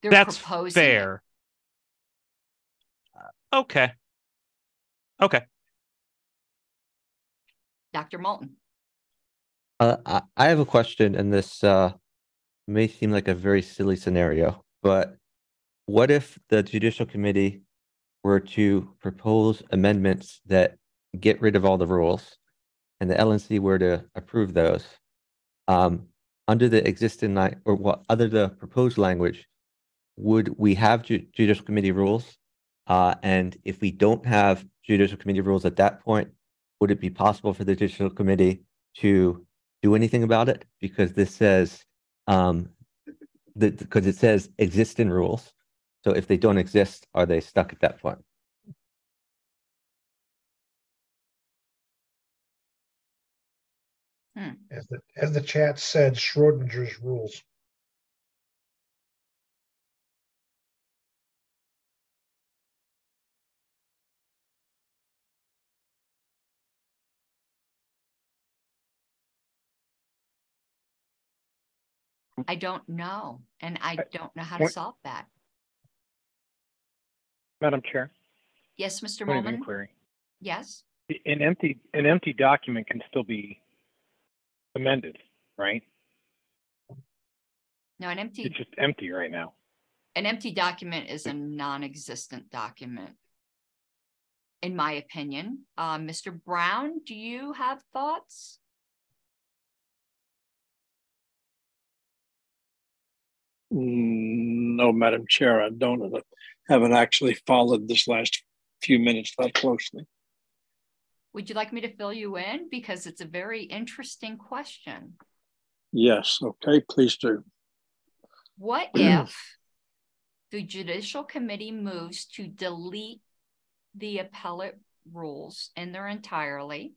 That's proposing fair. Okay. Okay. Dr. Moulton. I have a question, and this may seem like a very silly scenario, but what if the Judicial Committee were to propose amendments that get rid of all the rules, and the LNC were to approve those? Under the existing other the proposed language, would we have Judicial Committee rules? And if we don't have Judicial Committee rules at that point, would it be possible for the Judicial Committee to do anything about it? Because this says, because it says existing rules. So if they don't exist, are they stuck at that point? As the chat said, Schrodinger's rules. I don't know, and I don't know how to solve that. Madam Chair. Yes, Mr. Point of Molman. inquiry. Yes. An empty document can still be amended, right? No, It's just empty right now. An empty document is a non-existent document, in my opinion. Mr. Brown, do you have thoughts? No, Madam Chair, I don't. I haven't actually followed this last few minutes that closely. Would you like me to fill you in? Because it's a very interesting question. Yes, okay, please do. What if the Judicial Committee moves to delete the appellate rules in their entirety?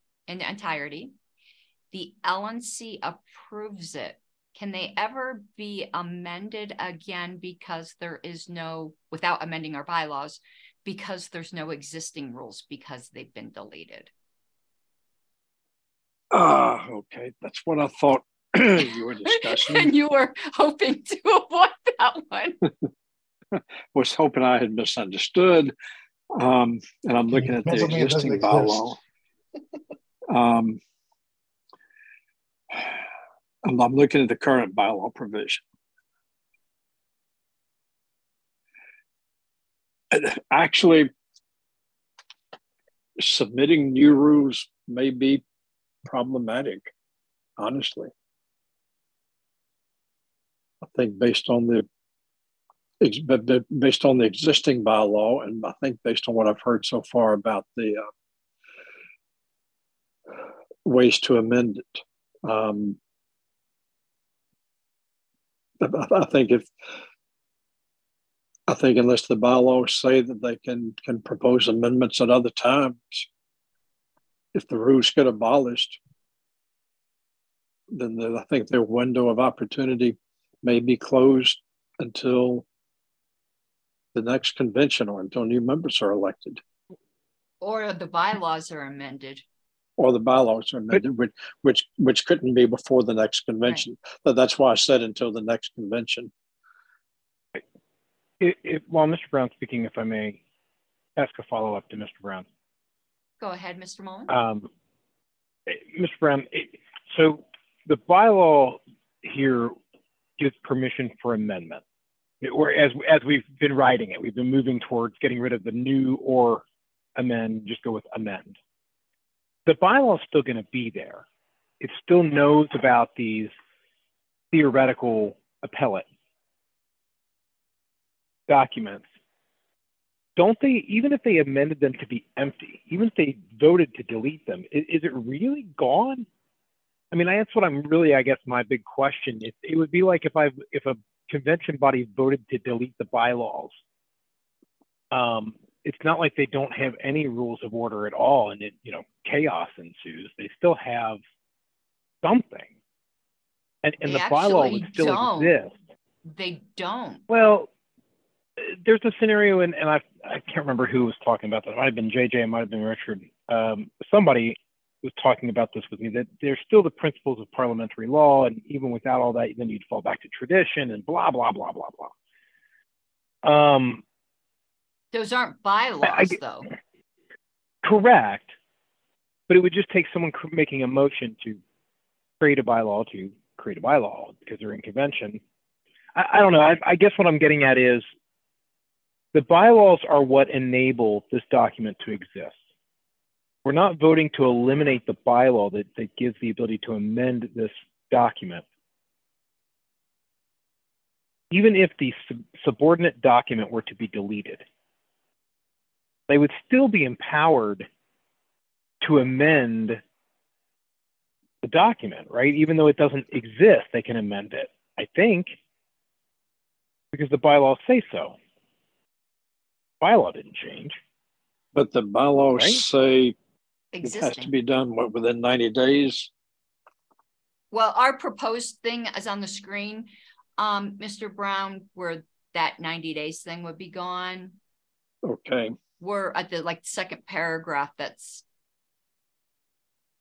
The LNC approves it. Can they ever be amended again because there is no, without amending our bylaws, because there's no existing rules because they've been deleted? Okay, that's what I thought you were discussing. And you were hoping to avoid that one. Was hoping I had misunderstood. And I'm looking at the existing bylaw. I'm looking at the current bylaw provision. Actually, submitting new rules may be problematic, honestly. I think based on the existing bylaw, and I think based on what I've heard so far about the ways to amend it, I think unless the bylaws say that they can propose amendments at other times, if the rules get abolished, then I think their window of opportunity may be closed until the next convention or until new members are elected. Or the bylaws are amended. Or the bylaws are amended, which couldn't be before the next convention. Right. That's why I said until the next convention. While Mr. Brown's speaking, if I may ask a follow-up to Mr. Brown. Go ahead, Mr. Mullen. Mr. Brown, so the bylaw here gives permission for amendment, or as we've been writing it, we've been moving towards getting rid of the new or amend, just go with amend. The bylaw is still going to be there. It still knows about these theoretical appellate documents. Don't they, even if they amended them to be empty, even if they voted to delete them, is it really gone? I mean, that's what I'm really, I guess, my big question. It would be like if a convention body voted to delete the bylaws. It's not like they don't have any rules of order at all, and chaos ensues. They still have something, and the bylaw would still exist. They don't. Well, there's a scenario, and I can't remember who was talking about that. It might have been JJ, it might have been Richard. Somebody was talking about this with me, that there's still the principles of parliamentary law, and even without all that, then you'd fall back to tradition and blah, blah, blah, blah, blah. Those aren't bylaws, though. Correct. But it would just take someone making a motion to create a bylaw because they're in convention. I don't know. I guess what I'm getting at is the bylaws are what enable this document to exist. We're not voting to eliminate the bylaw that gives the ability to amend this document. Even if the subordinate document were to be deleted, they would still be empowered to amend the document, right? Even though it doesn't exist, they can amend it, I think, because the bylaws say so. Bylaw didn't change. But the bylaws say Existing. It has to be done within 90 days. Well, our proposed thing is on the screen, Mr. Brown, where that 90 days thing would be gone. Okay. We're at the second paragraph that's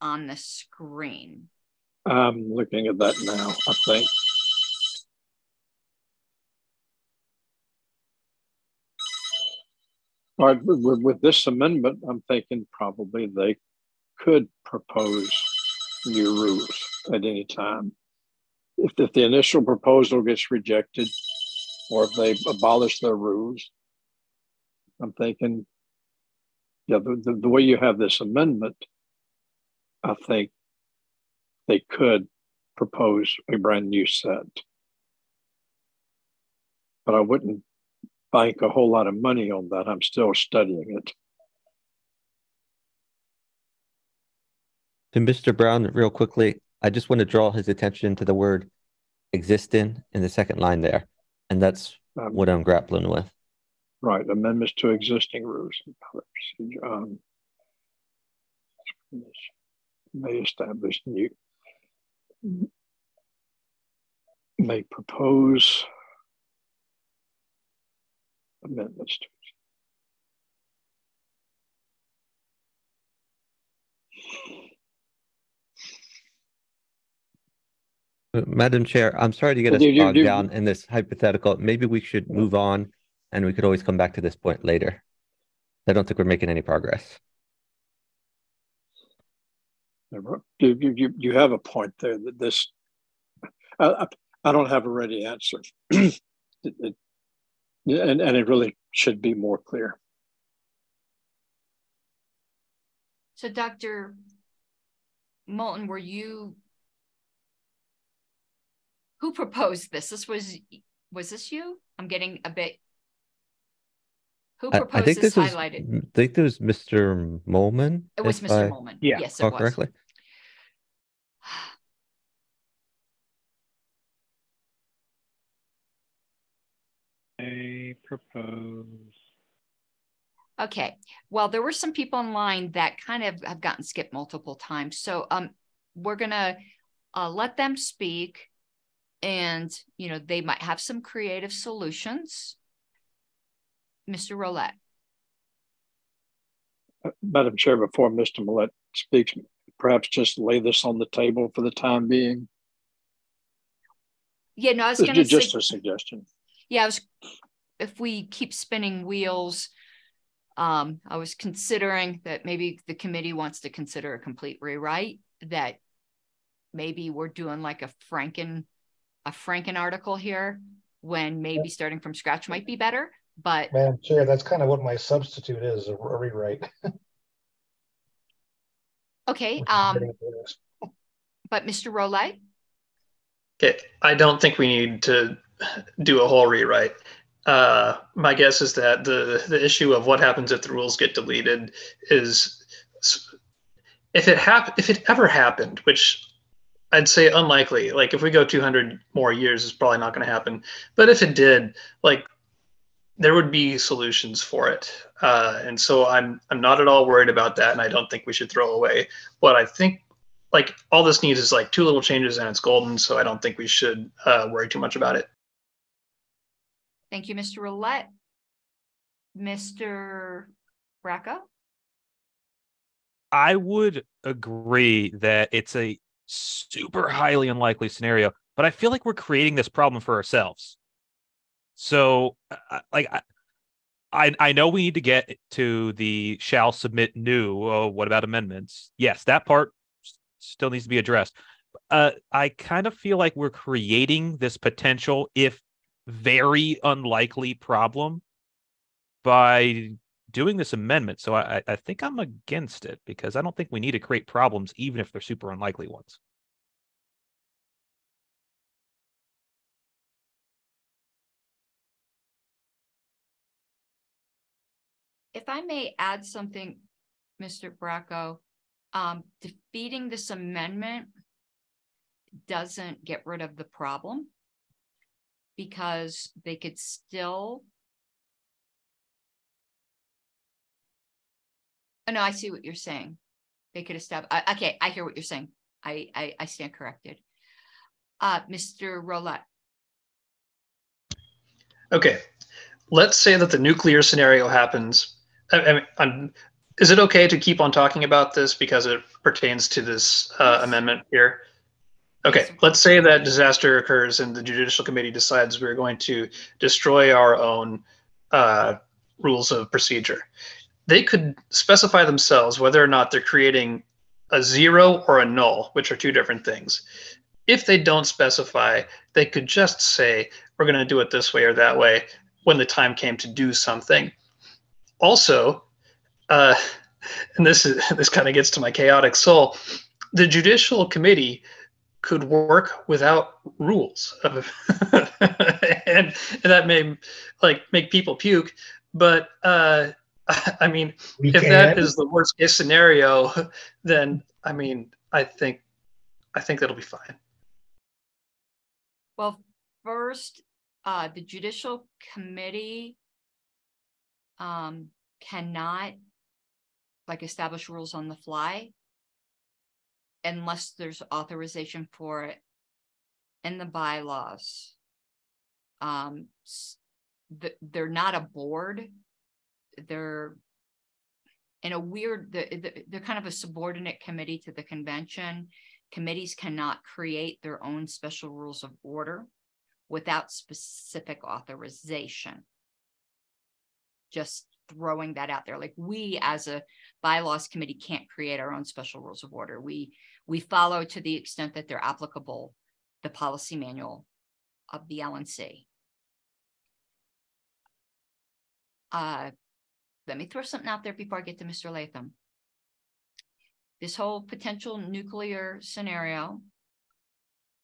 on the screen. I'm looking at that now, I think. All right, with this amendment, I'm thinking probably they could propose new rules at any time. If the initial proposal gets rejected, or if they abolish their rules, I'm thinking, yeah, the way you have this amendment, I think they could propose a brand new set. But I wouldn't bank a whole lot of money on that. I'm still studying it. To Mr. Brown, real quickly, I just want to draw his attention to the word existing in the second line there. And that's what I'm grappling with. Right, amendments to existing rules and procedure. May establish new, may propose amendments to. Madam Chair, I'm sorry to get us bogged down in this hypothetical. Maybe we should move on, and we could always come back to this point later. I don't think we're making any progress. You have a point there that this, I don't have a ready answer. And it really should be more clear. So Dr. Moulton, who proposed this? Was this you? I'm getting a bit. Who proposed I think this this highlighted? I think this was Mr. Molman. It was Mr. Molman. Yeah. Yes, it was. Correctly. I propose. Okay. Well, there were some people online that kind of have gotten skipped multiple times. So we're gonna let them speak, and they might have some creative solutions. Mr. Roulette. Madam Chair, before Mr. Millett speaks, perhaps just lay this on the table for the time being. Yeah, no, I was gonna just a suggestion. Yeah, if we keep spinning wheels, I was considering that maybe the committee wants to consider a complete rewrite, that maybe we're doing like a Franken article here, when maybe starting from scratch might be better. But Madam Chair, that's kind of what my substitute is, a rewrite. okay, but Mr. Rolette? Okay, I don't think we need to do a whole rewrite. My guess is that the issue of what happens if the rules get deleted is, if it ever happened, which I'd say unlikely. Like if we go 200 more years, it's probably not going to happen. But if it did, like, there would be solutions for it. And so I'm not at all worried about that, and I don't think we should throw away what I think. Like, all this needs is like 2 little changes and it's golden, so I don't think we should worry too much about it. Thank you, Mr. Roulette. Mr. Bracco? I would agree that it's a super highly unlikely scenario, but I feel like we're creating this problem for ourselves. So, I know we need to get to the shall submit new. Oh, what about amendments? Yes, that part still needs to be addressed. I kind of feel like we're creating this potential, if very unlikely, problem by doing this amendment. So I think I'm against it, because I don't think we need to create problems, even if they're super unlikely ones. If I may add something, Mr. Bracco, defeating this amendment doesn't get rid of the problem, because they could still. Oh, no, I see what you're saying. They could establish. Okay, I hear what you're saying. I stand corrected. Mr. Roulette. Okay, let's say that the nuclear scenario happens. Is it okay to keep on talking about this because it pertains to this amendment here? Okay, Yes, let's say that disaster occurs and the Judicial Committee decides we're going to destroy our own rules of procedure. They could specify themselves whether or not they're creating a 0 or a null, which are 2 different things. If they don't specify, they could just say, we're going to do it this way or that way when the time came to do something. Also, and this kind of gets to my chaotic soul, the Judicial Committee could work without rules. and that may make people puke, but I mean, if that is the worst case scenario, then I think that'll be fine. Well, first, the Judicial Committee cannot establish rules on the fly unless there's authorization for it in the bylaws. They're not a board. They're in a weird, they're kind of a subordinate committee to the convention. Committees cannot create their own special rules of order without specific authorization. Just throwing that out there. Like, we as a bylaws committee can't create our own special rules of order. We follow, to the extent that they're applicable, the policy manual of the LNC. Let me throw something out there before I get to Mr. Latham. this whole potential nuclear scenario,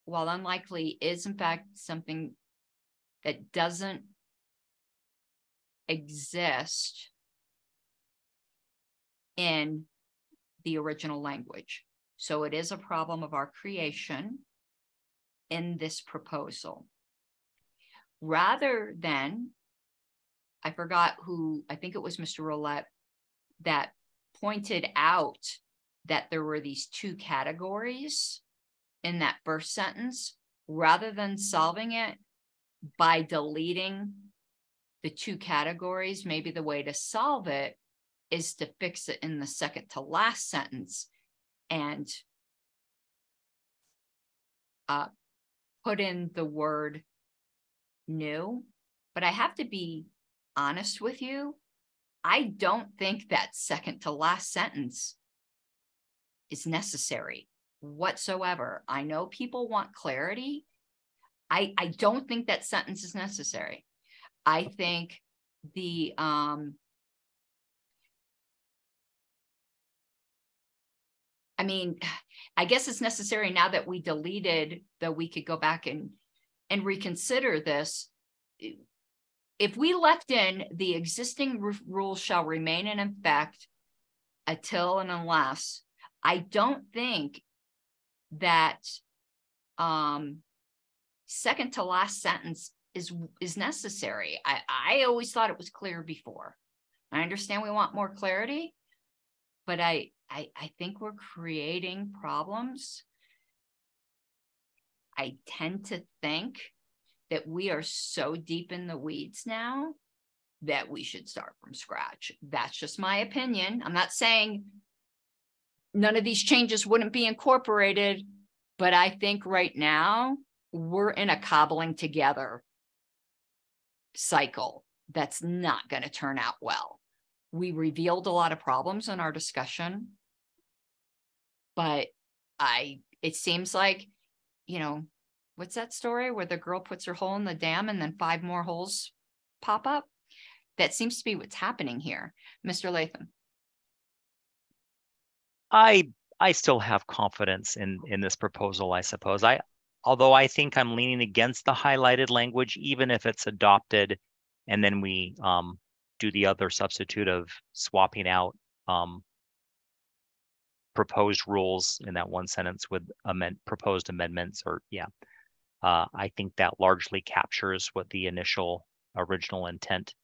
while unlikely, is in fact something that doesn't exist in the original language. So it is a problem of our creation in this proposal. Rather than, I forgot who, I think it was Mr. Roulette, that pointed out that there were these two categories in that first sentence. Rather than solving it by deleting the two categories, maybe the way to solve it is to fix it in the second to last sentence and put in the word new. But I have to be honest with you, I don't think that second to last sentence is necessary whatsoever. I know people want clarity. I don't think that sentence is necessary. I think the I mean, I guess it's necessary now that we deleted, that we could go back and reconsider this. If we left in the existing rules shall remain in effect until and unless, I don't think that second to last sentence is necessary. I always thought it was clear before. I understand we want more clarity, but I think we're creating problems. I tend to think that we are so deep in the weeds now that we should start from scratch. That's just my opinion. I'm not saying none of these changes wouldn't be incorporated, but I think right now we're in a cobbling together cycle that's not going to turn out well. We revealed a lot of problems in our discussion, but it seems like, you know, what's that story where the girl puts her hole in the dam and then 5 more holes pop up? That seems to be what's happening here. Mr. Latham. I still have confidence in this proposal, I suppose. Although I think I'm leaning against the highlighted language, even if it's adopted, and then we do the other substitute of swapping out proposed rules in that one sentence with proposed amendments, or I think that largely captures what the original intent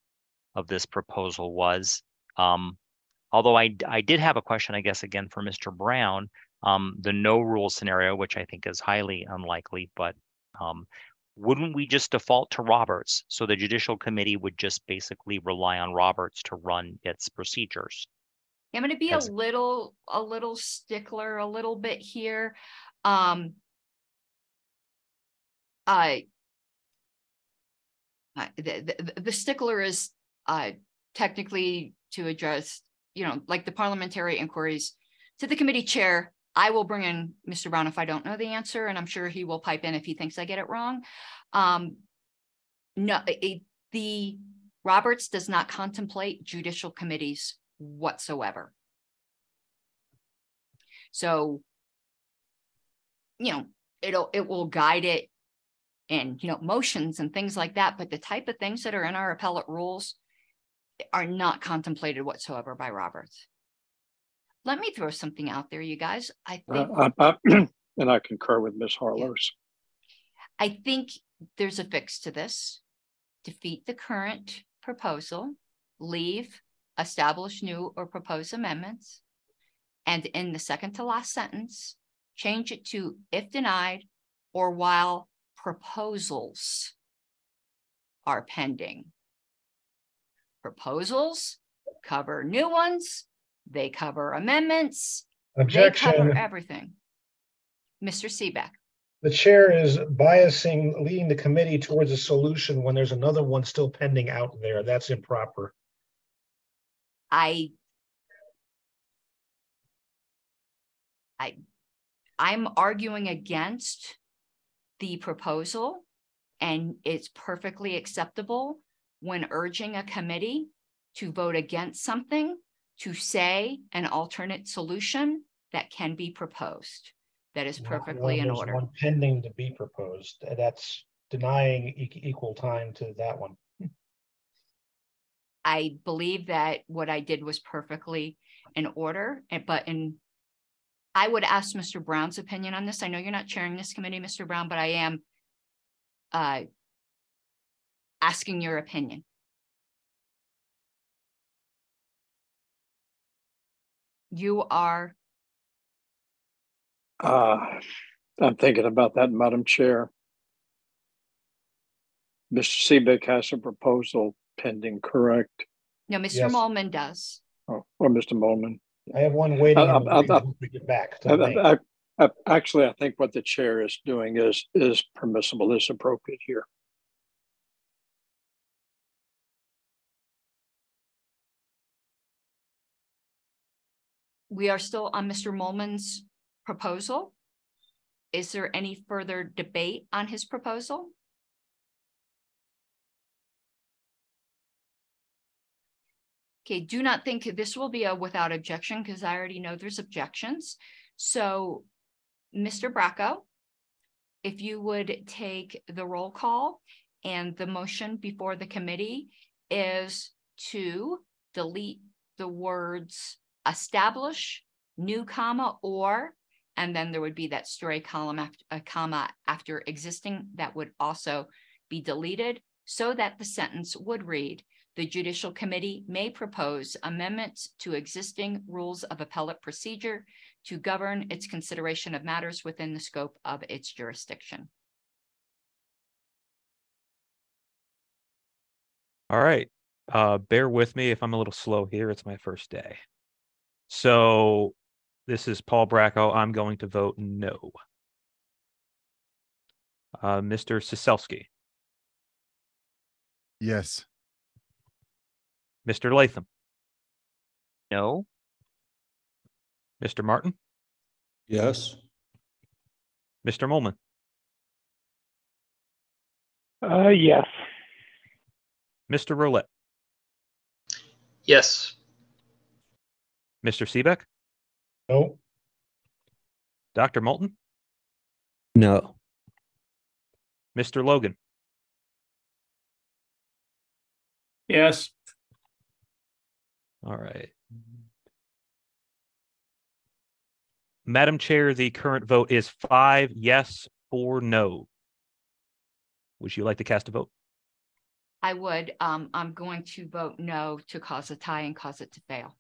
of this proposal was. Although I did have a question, I guess, again for Mr. Brown, the no rule scenario, which I think is highly unlikely, but wouldn't we just default to Roberts? So the Judicial Committee would just basically rely on Roberts to run its procedures. I'm going to be a little stickler a little bit here. The stickler is technically to address, you know, like the parliamentary inquiries to the committee chair. I will bring in Mr. Brown if I don't know the answer, and I'm sure he will pipe in if he thinks I get it wrong. The Roberts does not contemplate judicial committees whatsoever. So, you know, it will guide it in, you know, motions and things like that, but the type of things that are in our appellate rules are not contemplated whatsoever by Roberts. Let me throw something out there, you guys. I think, and I concur with Ms. Harlows. Yeah. I think there's a fix to this. Defeat the current proposal, leave establish new or propose amendments, and in the second to last sentence, change it to if denied or while proposals are pending. Proposals cover new ones. They cover amendments. Objection. They cover everything. Mr. Seebeck. The chair is leading the committee towards a solution when there's another one still pending out there. That's improper. I'm arguing against the proposal, and it's perfectly acceptable when urging a committee to vote against something, to say an alternate solution, that can be proposed. That is Not perfectly when in there's order. one pending to be proposed. That's denying equal time to that one. I believe that what I did was perfectly in order, but I would ask Mr. Brown's opinion on this. I know you're not chairing this committee, Mr. Brown, but I am asking your opinion. You are. I'm thinking about that, Madam Chair. Mr. Seebeck has a proposal pending, correct? No, Mr. Yes. Molman does. Oh, or Mr. Molman. I have one waiting in the wings once we get back to May. Actually, I think what the chair is doing is permissible, is appropriate here. We are still on Mr. Molman's proposal. Is there any further debate on his proposal? Okay, do not think this will be a without objection because I already know there's objections. So, Mr. Bracco, if you would take the roll call, and the motion before the committee is to delete the words establish, new comma, or, and then there would be that stray column after a comma after existing that would also be deleted so that the sentence would read, the Judicial Committee may propose amendments to existing rules of appellate procedure to govern its consideration of matters within the scope of its jurisdiction. All right. Bear with me if I'm a little slow here. It's my first day. So this is Paul Bracco. I'm going to vote no. Mr. Siselski. Yes. Mr. Latham. No. Mr. Martin. Yes. Mr. Molman. Yes. Mr. Roulette. Yes. Mr. Seebeck. No. Dr. Moulton. No. Mr. Logan. Yes. All right. Madam Chair, the current vote is 5 yes, 4 no. Would you like to cast a vote? I would. I'm going to vote no to cause a tie and cause it to fail.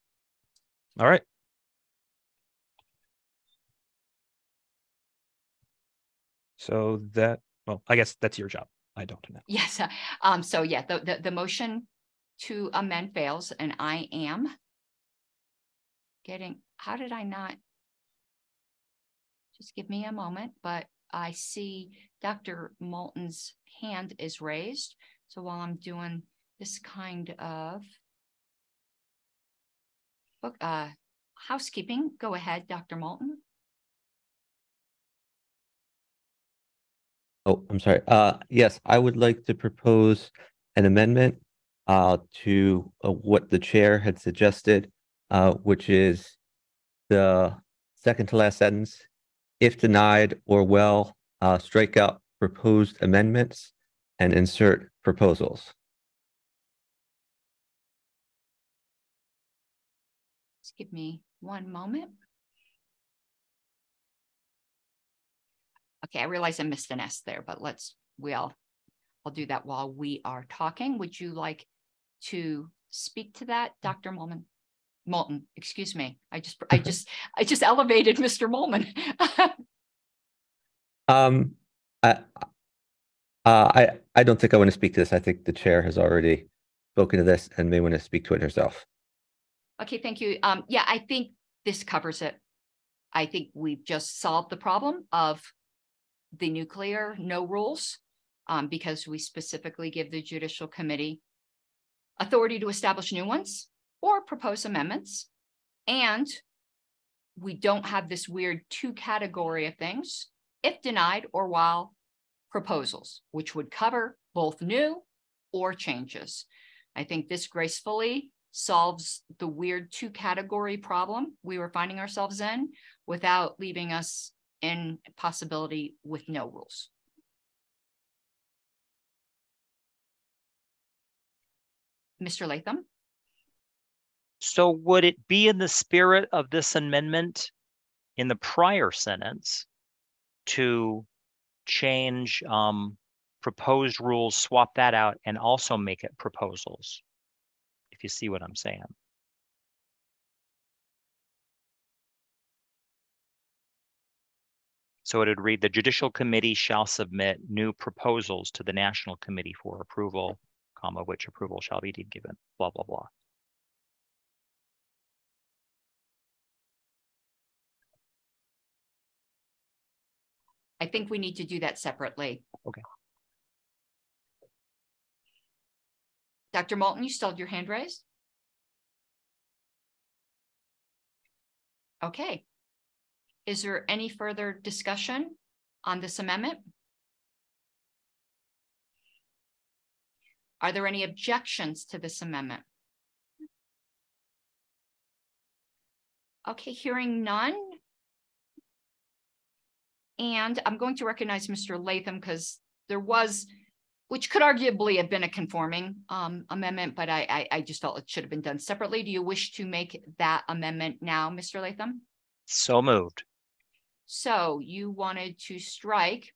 All right. So that, well, I guess that's your job. I don't know. Yes. So yeah, the motion to amend fails, and I am getting, how did I not? Just give me a moment, but I see Dr. Moulton's hand is raised. So while I'm doing this kind of book, housekeeping, go ahead, Dr. Moulton. Oh, I'm sorry. Yes, I would like to propose an amendment to what the chair had suggested, which is the second to last sentence. If denied or strike out proposed amendments and insert proposals. Just give me one moment. Okay, I realize I missed an S there, but I'll do that while we are talking. Would you like to speak to that, Dr. Molman? Moulton, excuse me. I just elevated Mr. Molman. I don't think I want to speak to this. I think the chair has already spoken to this and may want to speak to it herself. Okay, thank you. Yeah, I think this covers it. I think we've just solved the problem of the nuclear no rules because we specifically give the Judicial Committee authority to establish new ones or propose amendments. And we don't have this weird 2 category of things, if denied or while proposals, which would cover both new or changes. I think this gracefully solves the weird 2-category problem we were finding ourselves in without leaving us in possibility with no rules. Mr. Latham? So would it be in the spirit of this amendment in the prior sentence to change proposed rules, swap that out, and also make it proposals? If you see what I'm saying. So it would read, the Judicial Committee shall submit new proposals to the National Committee for approval, comma, which approval shall be deemed given, blah, blah, blah. I think we need to do that separately. Okay. Dr. Moulton, you still have your hand raised? Okay. Is there any further discussion on this amendment? Are there any objections to this amendment? Okay, hearing none. And I'm going to recognize Mr. Latham because there was, which could arguably have been a conforming amendment, but I just felt it should have been done separately. Do you wish to make that amendment now, Mr. Latham? So moved. So you wanted to strike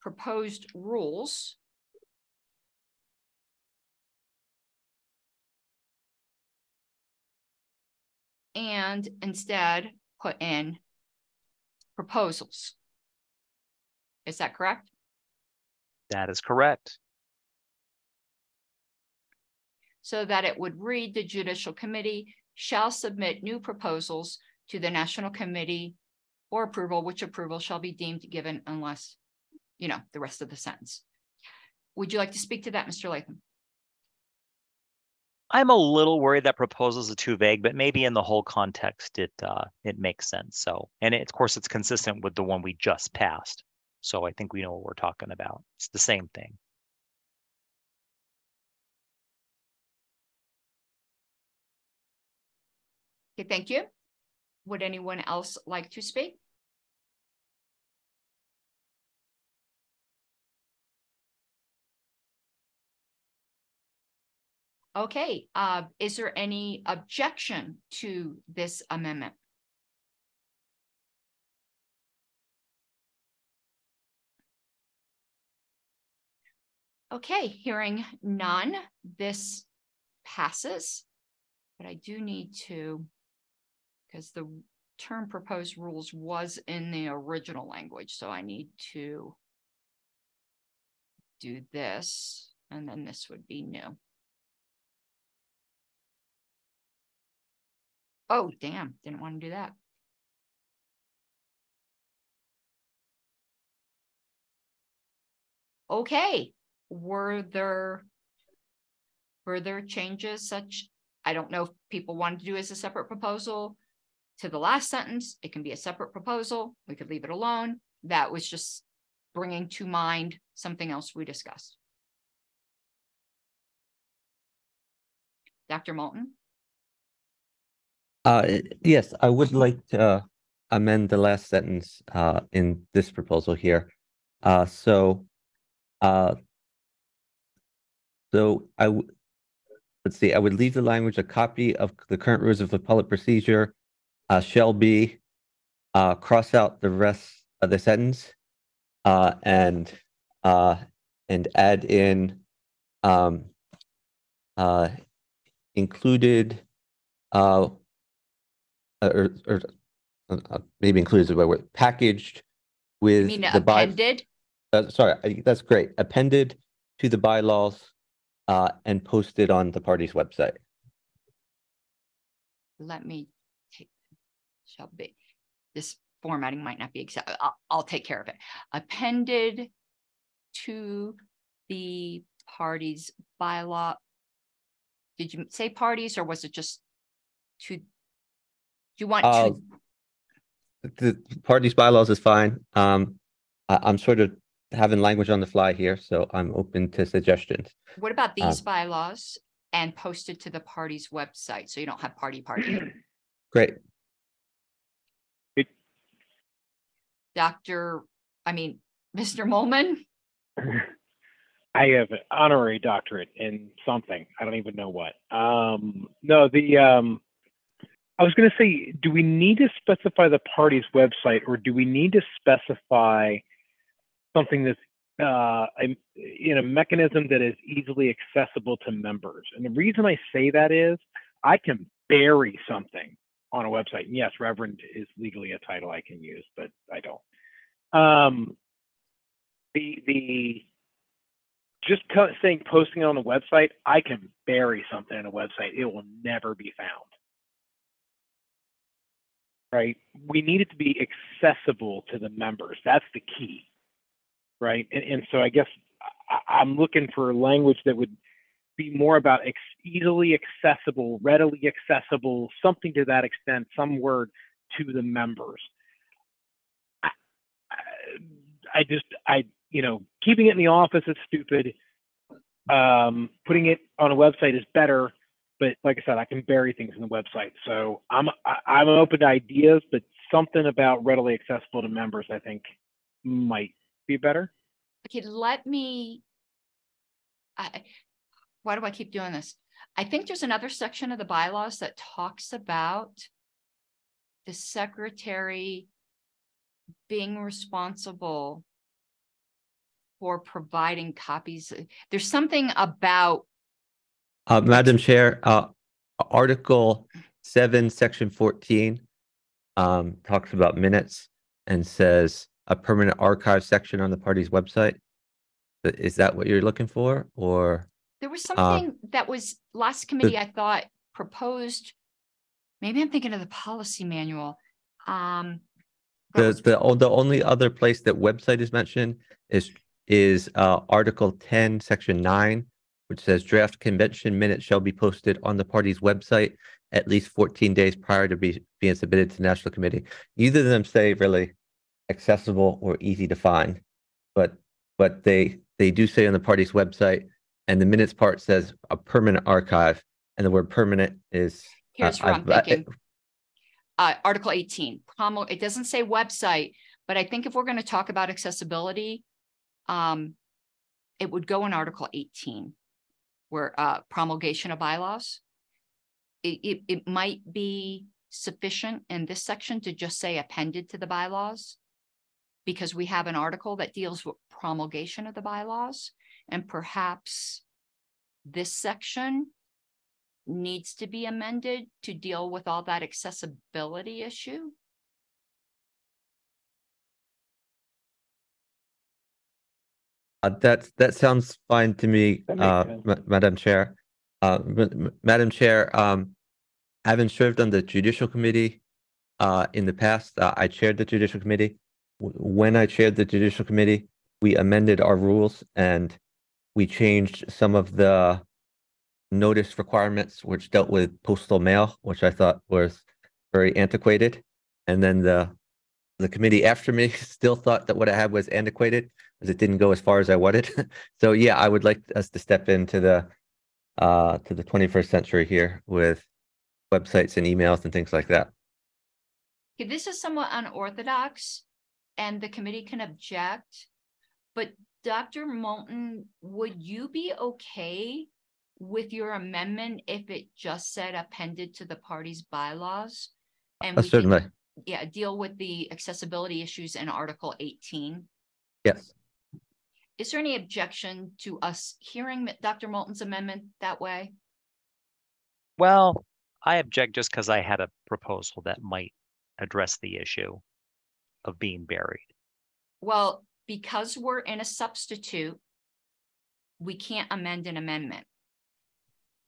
proposed rules. And instead put in proposals. Is that correct? That is correct. So that it would read, the Judicial Committee shall submit new proposals to the National Committee for approval, which approval shall be deemed given unless, you know, the rest of the sentence. Would you like to speak to that, Mr. Latham? I'm a little worried that proposals are too vague, but maybe in the whole context, it makes sense. So, and of course, it's consistent with the one we just passed. So I think we know what we're talking about. It's the same thing. Okay, thank you. Would anyone else like to speak? Okay, is there any objection to this amendment? Okay, hearing none, this passes, but I do need to, because the term proposed rules was in the original language, so I need to do this, and then this would be new. Oh, damn, didn't want to do that. Okay, were there changes such, I don't know if people wanted to do as a separate proposal to the last sentence. It can be a separate proposal. We could leave it alone. That was just bringing to mind something else we discussed. Dr. Moulton? Yes, I would like to amend the last sentence in this proposal here. So let's see, I would leave the language, a copy of the current rules of appellate procedure shall be, cross out the rest of the sentence and add in included or maybe included by word, packaged with You mean the appended? Sorry, that's great. Appended to the bylaws and posted on the party's website. Let me take, shall be, this formatting might not be exact. I'll take care of it. Appended to the party's bylaw. Did you say parties or was it just to, do you want to? The party's bylaws is fine. I'm sort of having language on the fly here, so I'm open to suggestions. What about these bylaws? and posted to the party's website, so you don't have party. Great. Mr. Molman? I have an honorary doctorate in something. I don't even know what. I was going to say, do we need to specify the party's website, or do we need to specify something that's in a mechanism that is easily accessible to members? And the reason I say that is I can bury something on a website. And yes, Reverend is legally a title I can use, but I don't. Just saying posting it on the website, I can bury something on a website. It will never be found. Right? We need it to be accessible to the members. That's the key. Right? And so I guess I'm looking for language that would be more about easily accessible, readily accessible, something to that extent, some word to the members. Keeping it in the office is stupid. Putting it on a website is better, but like I said, I can bury things in the website. So I'm open to ideas, but something about readily accessible to members, I think, might be better. Okay, why do I keep doing this? I think there's another section of the bylaws that talks about the secretary being responsible for providing copies. There's something about. Madam Chair, Article 7, Section 14 talks about minutes and says a permanent archive section on the party's website. Is that what you're looking for, or? There was something that was last committee, I thought, proposed. Maybe I'm thinking of the policy manual. The only other place that website is mentioned is Article 10, Section 9, which says draft convention minutes shall be posted on the party's website at least 14 days prior to being submitted to the National Committee. Neither of them say really accessible or easy to find, but they do say on the party's website, and the minutes part says a permanent archive, and the word permanent is. Here's what I'm thinking. Article 18, it doesn't say website, but I think if we're going to talk about accessibility, it would go in Article 18, where promulgation of bylaws. It might be sufficient in this section to just say appended to the bylaws, because we have an article that deals with promulgation of the bylaws, and perhaps this section needs to be amended to deal with all that accessibility issue. That sounds fine to me, Madam Chair. Madam Chair, having served on the Judicial Committee in the past, I chaired the Judicial Committee. When I chaired the Judicial Committee, we amended our rules and we changed some of the notice requirements, which dealt with postal mail, which I thought was very antiquated. And then the committee after me still thought that what I had was antiquated, because it didn't go as far as I wanted. So yeah, I would like us to step into the 21st century here with websites and emails and things like that. Okay, this is somewhat unorthodox, and the committee can object, but Dr. Moulton, would you be okay with your amendment if it just said appended to the party's bylaws? And we certainly. deal with the accessibility issues in Article 18. Yes. Is there any objection to us hearing Dr. Moulton's amendment that way? Well, I object just because I had a proposal that might address the issue of being buried. Well, because we're in a substitute, we can't amend an amendment.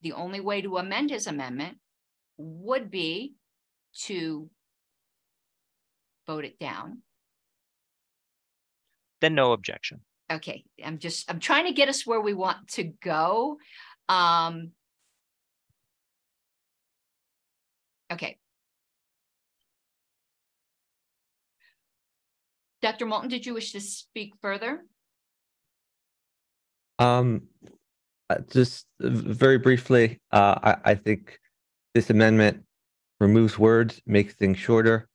The only way to amend his amendment would be to vote it down. Then no objection. Okay, I'm trying to get us where we want to go. Okay. Dr. Moulton, did you wish to speak further? Just very briefly, I think this amendment removes words, makes things shorter,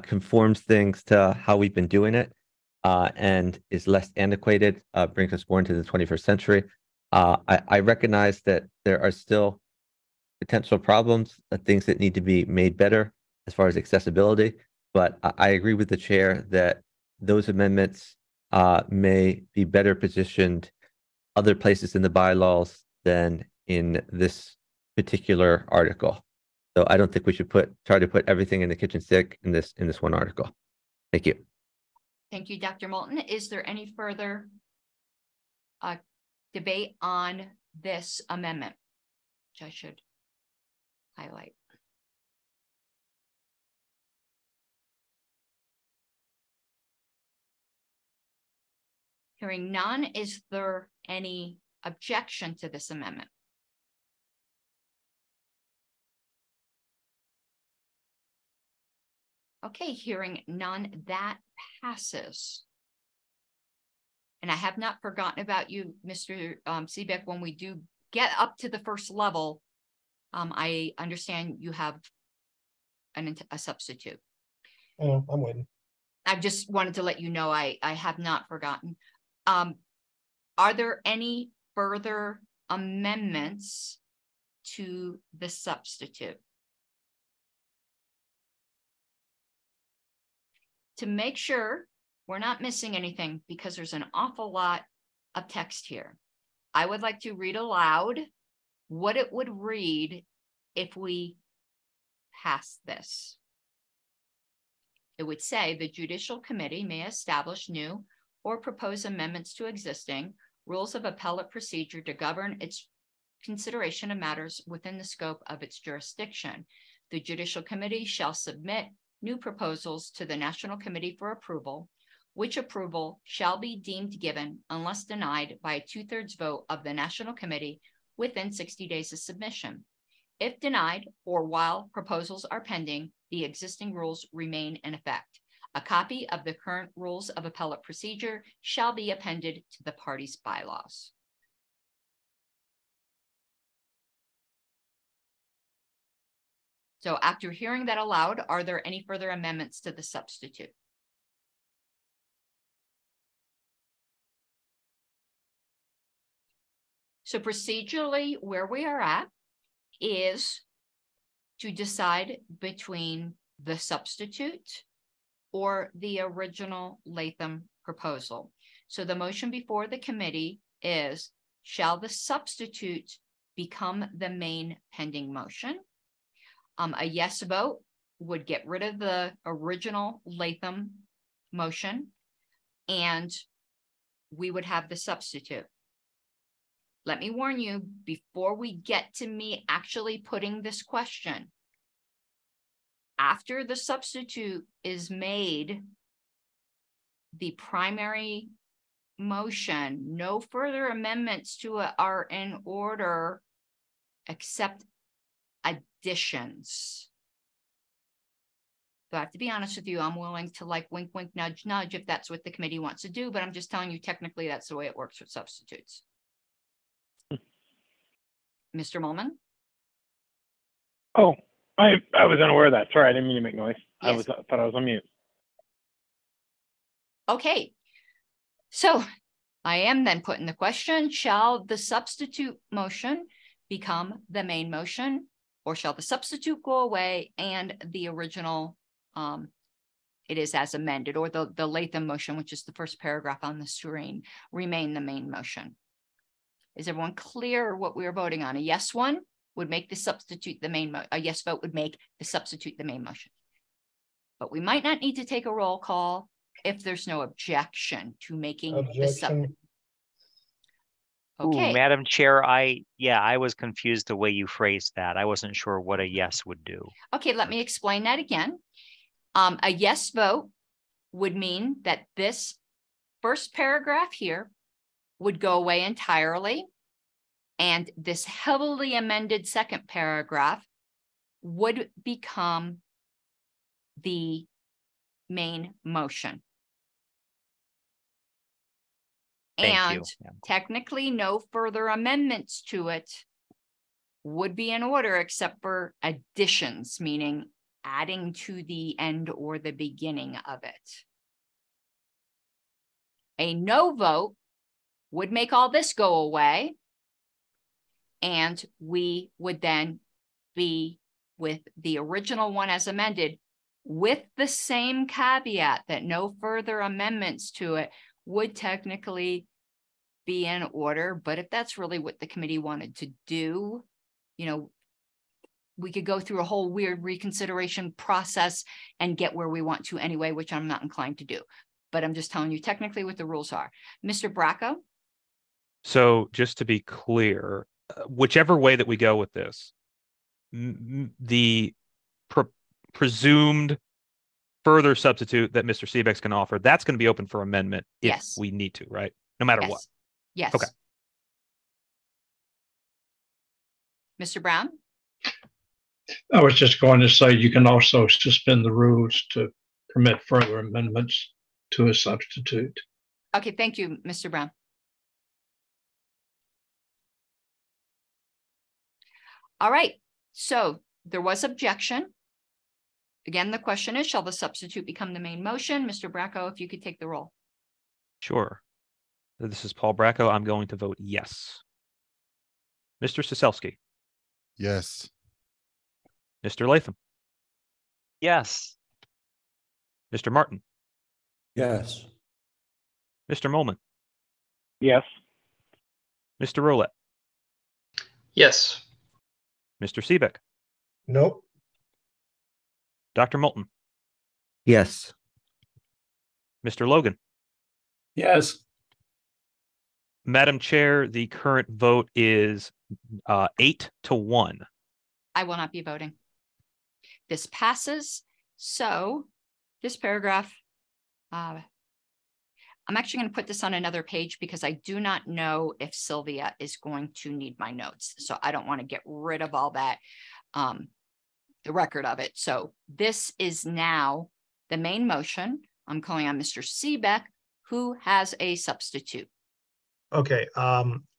conforms things to how we've been doing it, and is less antiquated, brings us more into the 21st century. I recognize that there are still potential problems, things that need to be made better as far as accessibility, but I agree with the chair that those amendments may be better positioned other places in the bylaws than in this particular article. So I don't think we should try to put everything in the kitchen sink in this one article. Thank you. Thank you, Dr. Moulton. Is there any further debate on this amendment, which I should highlight? Hearing none, is there any objection to this amendment? Okay, hearing none, that passes. And I have not forgotten about you, Mr. Seebeck. When we do get up to the first level, I understand you have a substitute. Oh, I'm waiting. I just wanted to let you know I have not forgotten. Are there any further amendments to the substitute? To make sure we're not missing anything, because there's an awful lot of text here, I would like to read aloud what it would read if we pass this. It would say the Judicial Committee may establish new or propose amendments to existing rules of appellate procedure to govern its consideration of matters within the scope of its jurisdiction. The Judicial Committee shall submit new proposals to the National Committee for approval, which approval shall be deemed given unless denied by a 2/3 vote of the National Committee within 60 days of submission. If denied or while proposals are pending, the existing rules remain in effect. A copy of the current rules of appellate procedure shall be appended to the party's bylaws. So after hearing that aloud, are there any further amendments to the substitute? So procedurally, where we are at is to decide between the substitute or the original Latham proposal. So the motion before the committee is, shall the substitute become the main pending motion? A yes vote would get rid of the original Latham motion, and we would have the substitute. Let me warn you, before we get to me actually putting this question, after the substitute is made the primary motion, no further amendments to it are in order except additions. So I have to be honest with you, I'm willing to like wink, wink, nudge, nudge if that's what the committee wants to do, but I'm just telling you technically that's the way it works with substitutes. Mr. Mullman? Oh, I was unaware of that. Sorry, I didn't mean to make noise. Yes. I thought I was on mute. Okay, so I am then putting the question, shall the substitute motion become the main motion, or shall the substitute go away and the original, it is as amended, or the Latham motion, which is the first paragraph on the screen, remain the main motion? Is everyone clear what we are voting on? A yes one would make the substitute the main motion. A yes vote would make the substitute the main motion. But we might not need to take a roll call if there's no objection to making the substitute. Okay. Ooh, Madam Chair, I was confused the way you phrased that. I wasn't sure what a yes would do. Okay, let me explain that again. A yes vote would mean that this first paragraph here would go away entirely, and this heavily amended second paragraph would become the main motion. Thank you. And Yeah. technically no further amendments to it would be in order except for additions, meaning adding to the end or the beginning of it. A no vote would make all this go away, and we would then be with the original one as amended, with the same caveat that no further amendments to it would technically be in order. But if that's really what the committee wanted to do, you know, we could go through a whole weird reconsideration process and get where we want to anyway, which I'm not inclined to do. But I'm just telling you technically what the rules are. Mr. Bracco? So just to be clear, whichever way that we go with this, the presumed further substitute that Mr. Seebeck's going to offer, that's going to be open for amendment if Yes. we need to, right? No matter what. Yes. Okay. Mr. Brown? I was just going to say you can also suspend the rules to permit further amendments to a substitute. Okay, thank you, Mr. Brown. All right, so there was objection. Again, the question is, shall the substitute become the main motion? Mr. Bracco, if you could take the roll. Sure. This is Paul Bracco. I'm going to vote yes. Mr. Siselsky? Yes. Mr. Latham? Yes. Mr. Martin? Yes. Mr. Molman? Yes. Mr. Roulette? Yes. Mr. Seebeck? Nope. Dr. Moulton? Yes. Mr. Logan? Yes. Madam Chair, the current vote is 8-1. I will not be voting. This passes. So this paragraph, I'm actually going to put this on another page because I do not know if Sylvia is going to need my notes. So I don't want to get rid of all that, the record of it. So this is now the main motion. I'm calling on Mr. Seebeck, who has a substitute. Okay,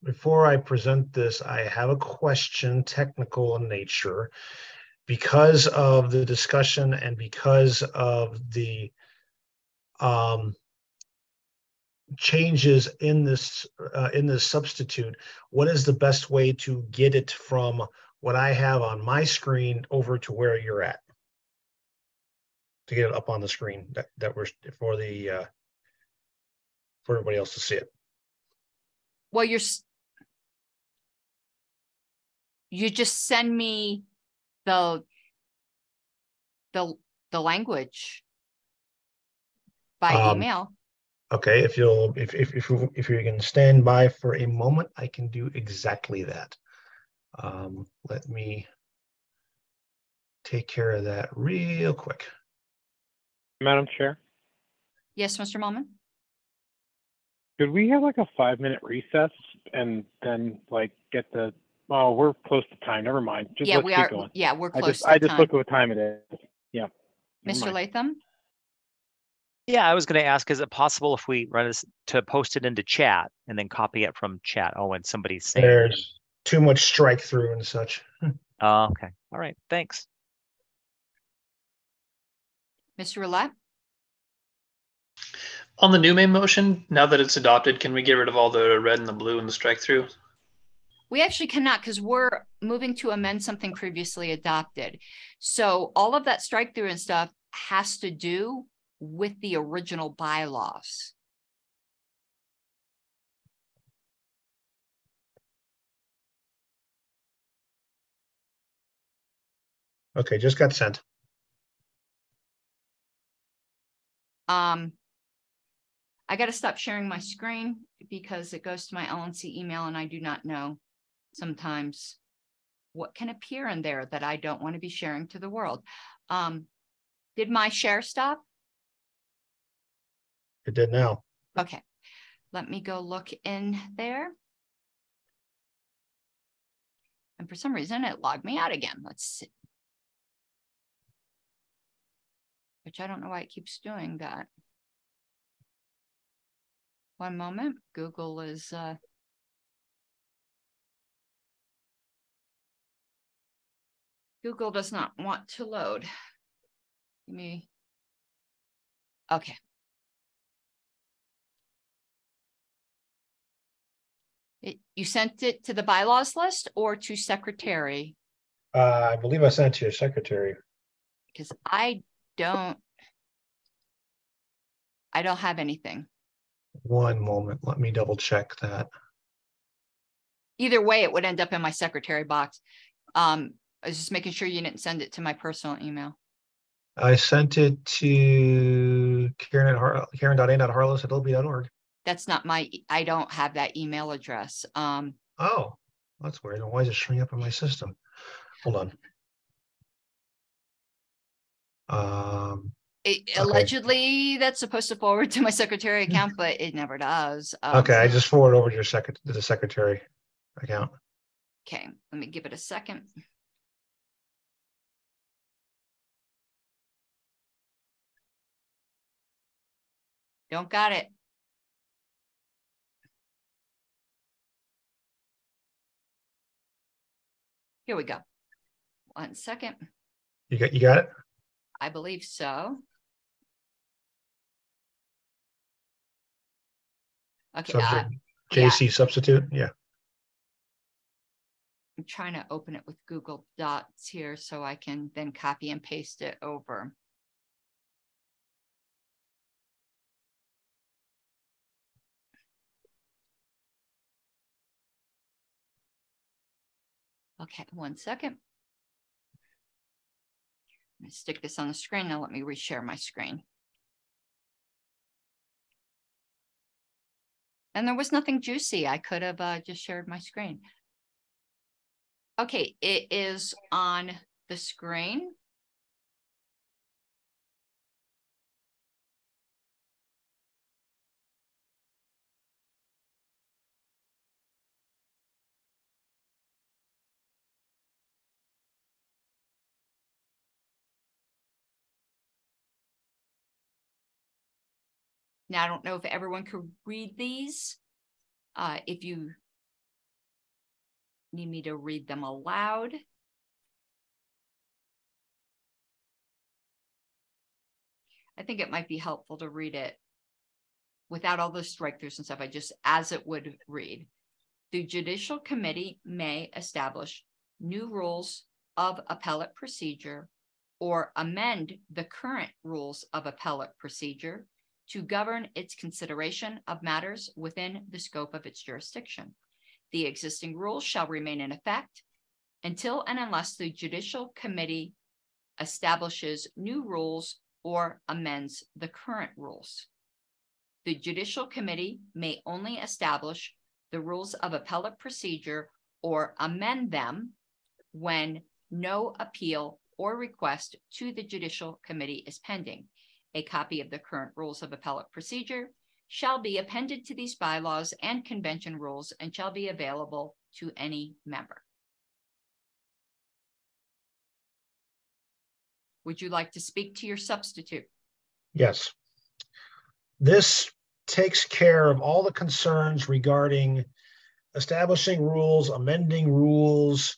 before I present this, I have a question, technical in nature. Because of the discussion and because of the changes in this substitute, what is the best way to get it from what I have on my screen over to where you're at? To get it up on the screen that we're for everybody else to see it. Well, you just send me the language by email. Okay, if you can stand by for a moment, I can do exactly that. Let me take care of that real quick. Madam Chair, Yes, Mr. Mullman? could we have like a 5-minute recess and then like get the, oh, we're close to time. Never mind. Just Yeah, let's we keep are. going. Yeah, we're I close just, to I just time. look at what time it is. Yeah. Never Mr. mind. Latham? Yeah, I was going to ask, is it possible if we run this to post it into chat and then copy it from chat? Oh, and somebody's saying. There's too much strike through and such. Oh, okay. All right. Thanks. Mr. Roulette? On the new main motion, now that it's adopted, can we get rid of all the red and the blue and the strike through? We actually cannot because we're moving to amend something previously adopted. So all of that strike through and stuff has to do with the original bylaws. Okay, just got sent. I got to stop sharing my screen because it goes to my LNC email and I do not know sometimes what can appear in there that I don't want to be sharing to the world. Did my share stop? It did now. Okay, let me go look in there. And for some reason it logged me out again. Let's see. Which I don't know why it keeps doing that. One moment. Google is Google does not want to load. Give me. Okay. You sent it to the bylaws list or to secretary? I believe I sent it to your secretary. Because I don't have anything. One moment. Let me double check that. Either way, it would end up in my secretary box. I was just making sure you didn't send it to my personal email. I sent it to Karen.a.harless@lb.org. That's not my, I don't have that email address. Oh, that's weird. Why is it showing up in my system? Hold on. Okay. Allegedly, that's supposed to forward to my secretary account, but it never does. Okay, I just forwarded over to the secretary account. Okay, let me give it a second. Don't got it. Here we go. 1 second. You got it? I believe so. Okay. Subject JC substitute. Yeah. I'm trying to open it with Google Docs here so I can then copy and paste it over. Okay, 1 second. I'm going to stick this on the screen. Now let me reshare my screen. And there was nothing juicy. I could have just shared my screen. Okay, it is on the screen. Now, I don't know if everyone could read these. If you need me to read them aloud. I think it might be helpful to read it without all the strike-throughs and stuff. I just, as it would read. The Judicial Committee may establish new rules of appellate procedure or amend the current rules of appellate procedure to govern its consideration of matters within the scope of its jurisdiction. The existing rules shall remain in effect until and unless the Judicial Committee establishes new rules or amends the current rules. The Judicial Committee may only establish the rules of appellate procedure or amend them when no appeal or request to the Judicial Committee is pending. A copy of the current rules of appellate procedure shall be appended to these bylaws and convention rules and shall be available to any member. Would you like to speak to your substitute? Yes. This takes care of all the concerns regarding establishing rules, amending rules.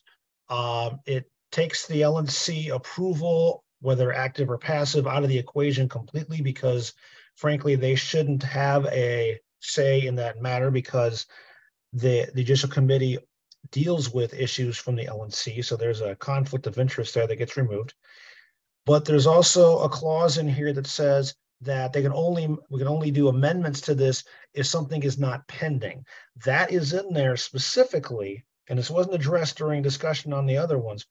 It takes the LNC approval, whether active or passive, out of the equation completely, because frankly, they shouldn't have a say in that matter, because the Judicial Committee deals with issues from the LNC. So there's a conflict of interest there that gets removed. But there's also a clause in here that says that we can only do amendments to this if something is not pending. That is in there specifically, and this wasn't addressed during discussion on the other ones,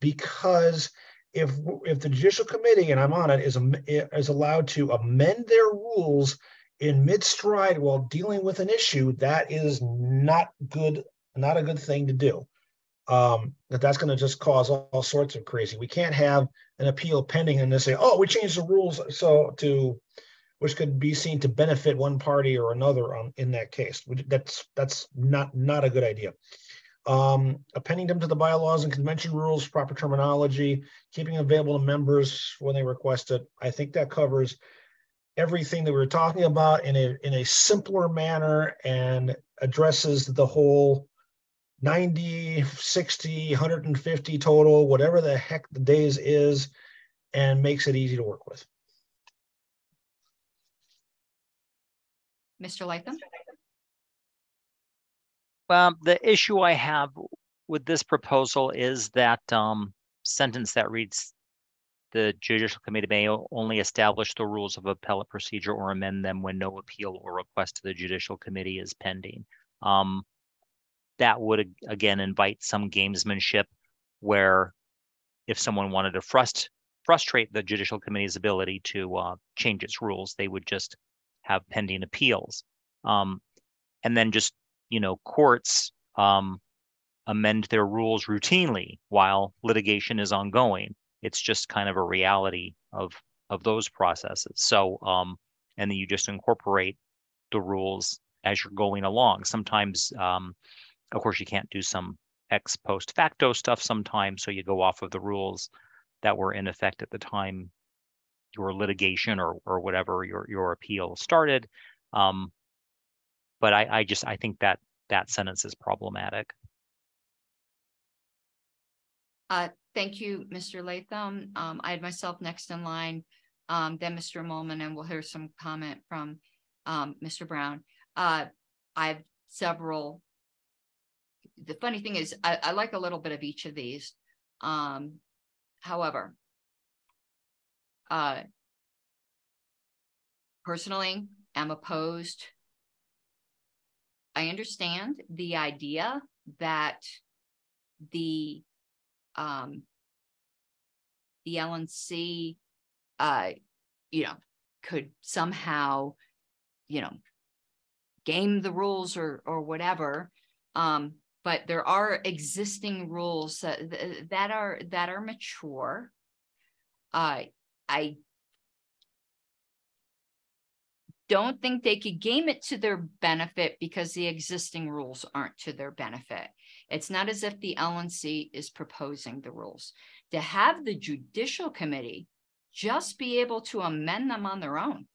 because if the Judicial Committee, and I'm on it, is allowed to amend their rules in mid-stride while dealing with an issue, that is not a good thing to do. That's going to just cause all sorts of crazy. We can't have an appeal pending and they say, oh, we changed the rules which could be seen to benefit one party or another in that case. That's not a good idea. Appending them to the bylaws and convention rules, proper terminology, keeping available to members when they request it. I think that covers everything that we're talking about in a simpler manner and addresses the whole 90, 60, 150 total, whatever the heck the days is, and makes it easy to work with. Mr. Latham? Well, the issue I have with this proposal is that sentence that reads, the judicial committee may only establish the rules of appellate procedure or amend them when no appeal or request to the judicial committee is pending. That would, again, invite some gamesmanship where if someone wanted to frustrate the judicial committee's ability to change its rules, they would just have pending appeals. And then just, courts amend their rules routinely while litigation is ongoing. It's just kind of a reality of those processes. So, and then you just incorporate the rules as you're going along. Sometimes, of course, you can't do some ex post facto stuff sometimes, so you go off of the rules that were in effect at the time your litigation or whatever your appeal started. But I think that sentence is problematic. Thank you, Mr. Latham. I had myself next in line, then Mr. Molman, and we'll hear some comment from Mr. Brown. I have several. The funny thing is, I like a little bit of each of these. However, personally, I'm opposed. I understand the idea that the LNC, could somehow, game the rules or whatever. But there are existing rules that are mature. I don't think they could game it to their benefit because the existing rules aren't to their benefit. It's not as if the LNC is proposing the rules. To have the judicial committee just be able to amend them on their own,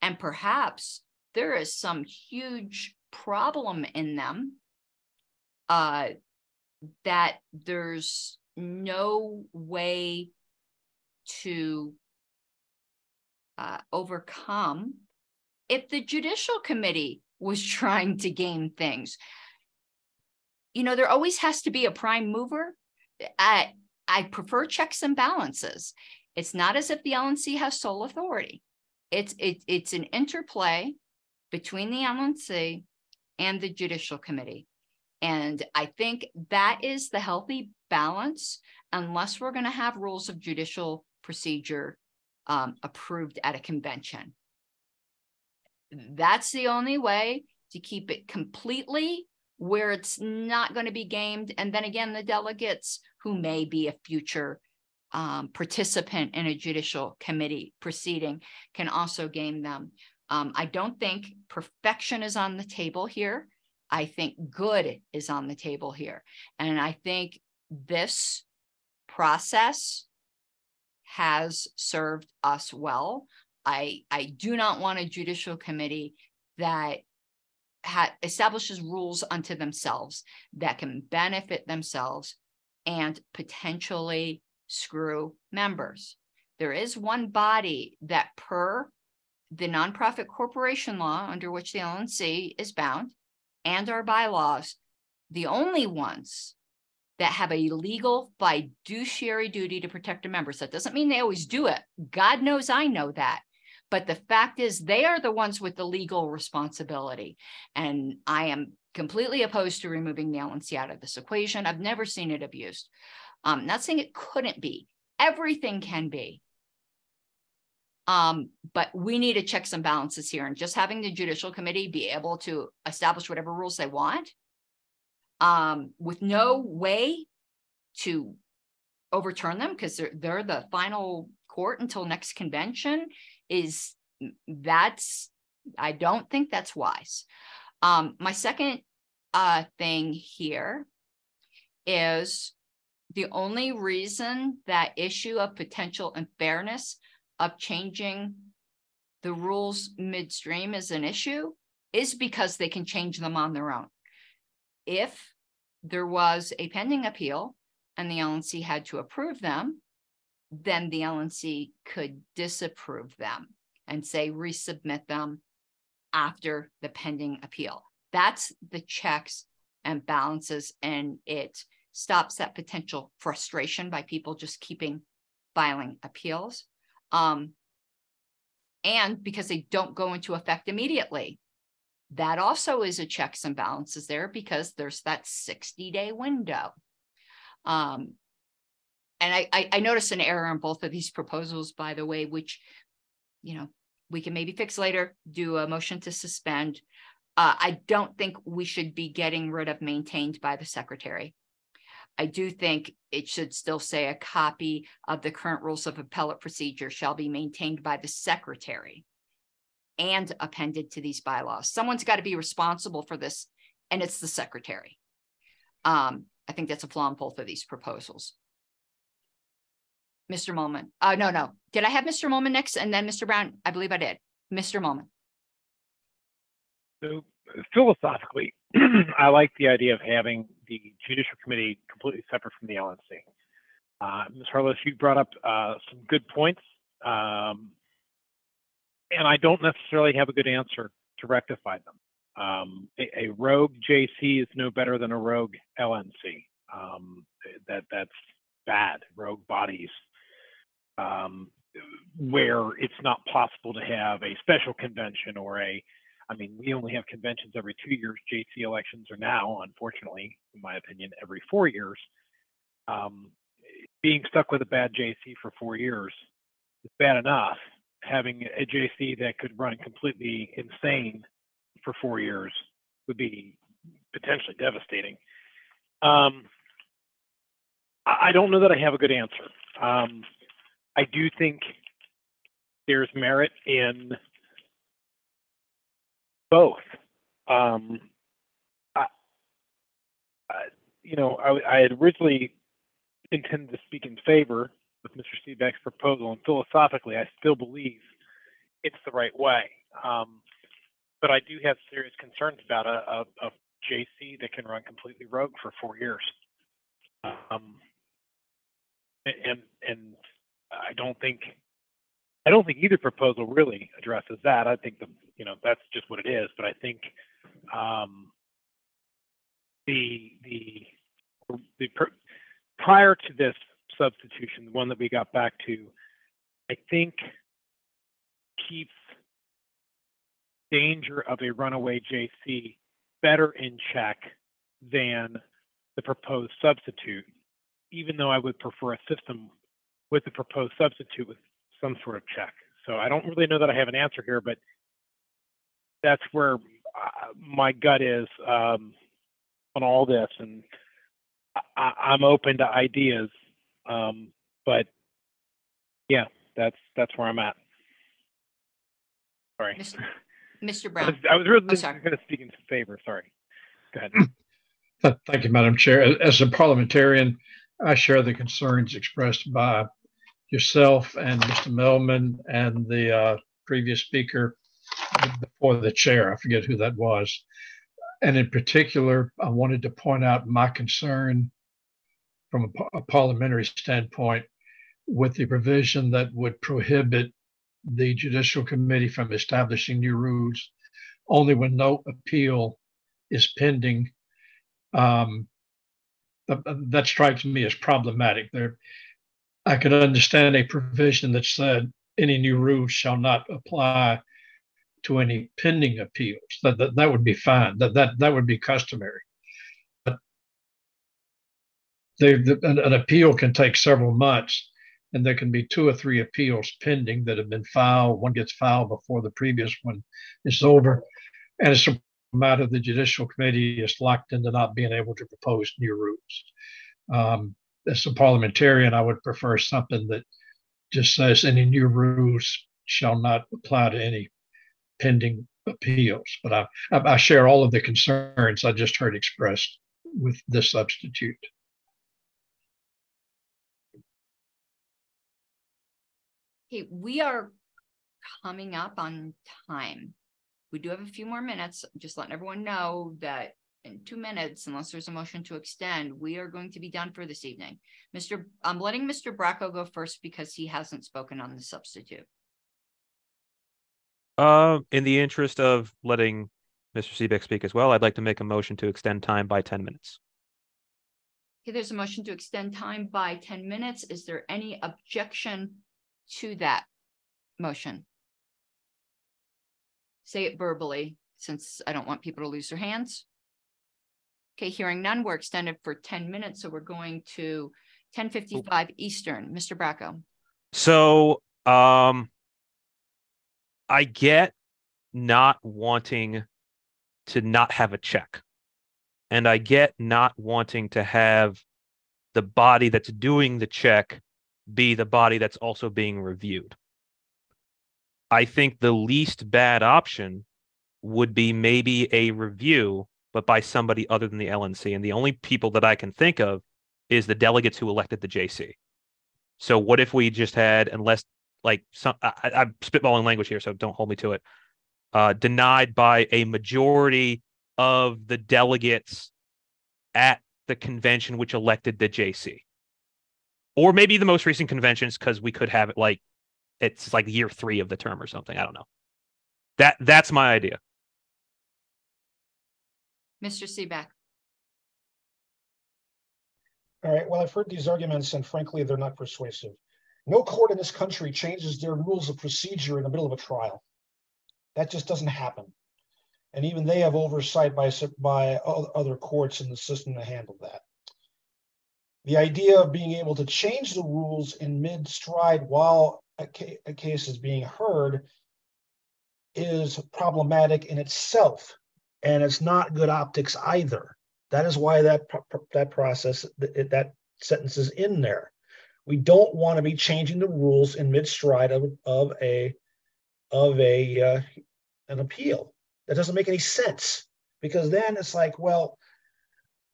and perhaps there is some huge problem in them that there's no way to overcome if the judicial committee was trying to game things. There always has to be a prime mover. I prefer checks and balances. It's not as if the LNC has sole authority. It's an interplay between the LNC and the judicial committee. And I think that is the healthy balance, unless we're going to have rules of judicial procedure approved at a convention. That's the only way to keep it completely where it's not going to be gamed. And then again, the delegates who may be a future participant in a judicial committee proceeding can also game them. I don't think perfection is on the table here. I think good is on the table here. And I think this process has served us well. I do not want a judicial committee that establishes rules unto themselves that can benefit themselves and potentially screw members. There is one body that, per the nonprofit corporation law under which the LNC is bound and our bylaws, the only ones that have a legal fiduciary duty to protect their members. That doesn't mean they always do it. God knows I know that. But the fact is, they are the ones with the legal responsibility. And I am completely opposed to removing the LNC out of this equation. I've never seen it abused. Not saying it couldn't be. Everything can be. But we need a checks and balances here. And just having the judicial committee be able to establish whatever rules they want, with no way to overturn them, because they're the final court until next convention, I don't think that's wise. My second thing here is the only reason that issue of potential unfairness of changing the rules midstream is an issue is because they can change them on their own. If there was a pending appeal and the LNC had to approve them, then the LNC could disapprove them and say resubmit them after the pending appeal. That's the checks and balances, and it stops that potential frustration by people just keeping filing appeals. And because they don't go into effect immediately, that also is a checks and balances there because there's that 60-day window. And I noticed an error in both of these proposals, by the way, which, you know, we can maybe fix later, do a motion to suspend. I don't think we should be getting rid of maintained by the secretary. I do think it should still say a copy of the current rules of appellate procedure shall be maintained by the secretary and appended to these bylaws. Someone's got to be responsible for this, and it's the secretary. I think that's a flaw in both of these proposals. Mr. Molman. No. Did I have Mr. Molman next and then Mr. Brown? I believe I did. Mr. Molman. So philosophically, I like the idea of having the Judicial Committee completely separate from the LNC. Ms. Harless, you brought up some good points, and I don't necessarily have a good answer to rectify them. A rogue JC is no better than a rogue LNC. That's bad. Rogue bodies, where it's not possible to have a special convention or I mean, we only have conventions every 2 years. JC elections are now, unfortunately, in my opinion, every 4 years. Being stuck with a bad JC for 4 years is bad enough. Having a JC that could run completely insane for 4 years would be potentially devastating. I don't know that I have a good answer. I do think there's merit in both. You know, I had originally intended to speak in favor with Mr. Seebeck's proposal, and philosophically, I still believe it's the right way. But I do have serious concerns about a JC that can run completely rogue for 4 years. And I don't think either proposal really addresses that. I think that's just what it is. But I think prior to this substitution, the one that we got back to, I think keeps danger of a runaway JC better in check than the proposed substitute, even though I would prefer a system with the proposed substitute with some sort of check. So I don't really know that I have an answer here, but that's where my gut is on all this, and I'm open to ideas. But yeah, that's where I'm at. Sorry, Mr. Brown. I was really going to speak in favor. Sorry. Go ahead. Thank you, Madam Chair. As a parliamentarian, I share the concerns expressed by yourself and Mr. Melman and the previous speaker before the chair. I forget who that was. And in particular, I wanted to point out my concern from a parliamentary standpoint with the provision that would prohibit the Judicial Committee from establishing new rules only when no appeal is pending. That strikes me as problematic. I could understand a provision that said any new rules shall not apply to any pending appeals. That would be fine. That would be customary. But an appeal can take several months, and there can be 2 or 3 appeals pending that have been filed. One gets filed before the previous one is over, and it's a matter the Judicial Committee is locked into not being able to propose new rules. As a parliamentarian, I would prefer something that just says any new rules shall not apply to any pending appeals. But I share all of the concerns I just heard expressed with this substitute. Okay, we are coming up on time. We do have a few more minutes. Just letting everyone know that in 2 minutes, unless there's a motion to extend, we are going to be done for this evening. I'm letting Mr. Bracco go first because he hasn't spoken on the substitute. In the interest of letting Mr. Seebeck speak as well, I'd like to make a motion to extend time by 10 minutes. Okay, there's a motion to extend time by 10 minutes. Is there any objection to that motion? Say it verbally, since I don't want people to lose their hands. Okay, hearing none, we're extended for 10 minutes. So we're going to 10:55 Eastern. Mr. Bracco. So I get not wanting to not have a check. And I get not wanting to have the body that's doing the check be the body that's also being reviewed. I think the least bad option would be maybe a review, but by somebody other than the LNC. And the only people that I can think of is the delegates who elected the JC. So what if we just had, unless like I'm spitballing language here, so don't hold me to it, denied by a majority of the delegates at the convention which elected the JC. Or maybe the most recent conventions, because we could have it like it's like year 3 of the term or something. I don't know. That's my idea. Mr. Seebeck. All right, well, I've heard these arguments, and frankly, they're not persuasive. No court in this country changes their rules of procedure in the middle of a trial. That just doesn't happen. And even they have oversight by other courts in the system to handle that. The idea of being able to change the rules in mid-stride while a case is being heard is problematic in itself, and it's not good optics either. That is why that process, that sentence is in there. We don't want to be changing the rules in mid-stride of an appeal. That doesn't make any sense, because then it's like, well,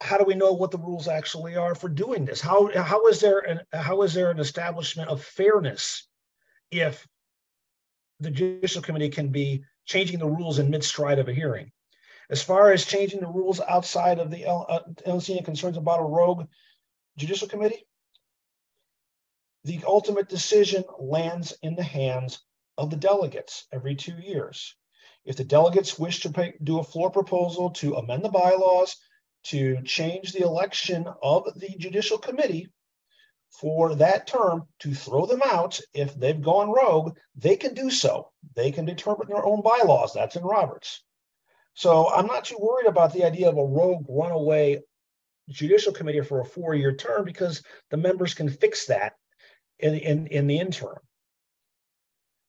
how do we know what the rules actually are for doing this? How is there an establishment of fairness if the Judicial Committee can be changing the rules in mid-stride of a hearing? As far as changing the rules outside of the LNC and concerns about a rogue Judicial Committee, the ultimate decision lands in the hands of the delegates every 2 years. If the delegates wish to do a floor proposal to amend the bylaws, to change the election of the Judicial Committee for that term, to throw them out if they've gone rogue, they can do so. They can determine their own bylaws. That's in Roberts. So I'm not too worried about the idea of a rogue runaway Judicial Committee for a 4-year term, because the members can fix that in the interim.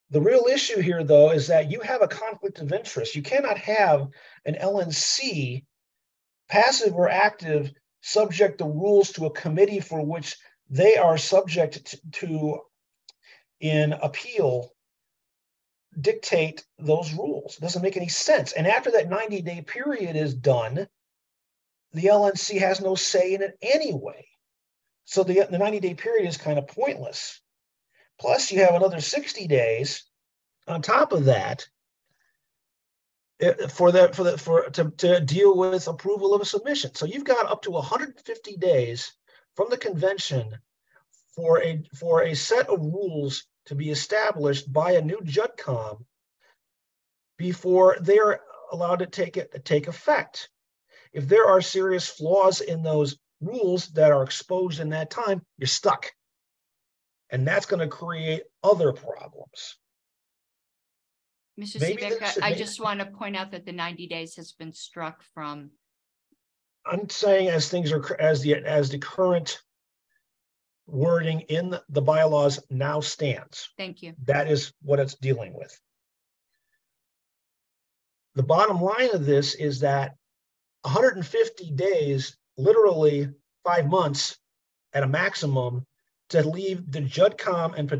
The real issue here, though, is that you have a conflict of interest. You cannot have an LNC, passive or active, subject the rules to a committee for which they are subject to in appeal, dictate those rules. It doesn't make any sense. And after that 90-day period is done, the LNC has no say in it anyway. So the 90-day period is kind of pointless. Plus, you have another 60 days on top of that to deal with approval of a submission. So you've got up to 150 days from the convention for a set of rules to be established by a new JudCom before they're allowed to take effect. If there are serious flaws in those rules that are exposed in that time, you're stuck. And that's going to create other problems. Mr. Seebeck, I just want to point out that the 90 days has been struck from. I'm saying as things are, as the current wording in the bylaws now stands. Thank you. That is what it's dealing with. The bottom line of this is that 150 days, literally 5 months at a maximum, to leave the JudCom and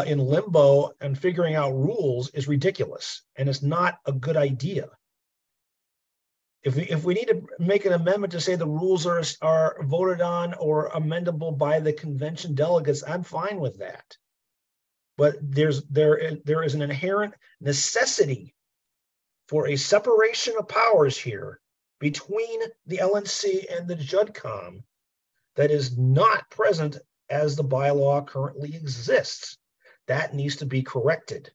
in limbo and figuring out rules is ridiculous, and it's not a good idea. If we need to make an amendment to say the rules are voted on or amendable by the convention delegates, I'm fine with that. but there is an inherent necessity for a separation of powers here between the LNC and the JUDCOM that is not present as the bylaw currently exists. That needs to be corrected.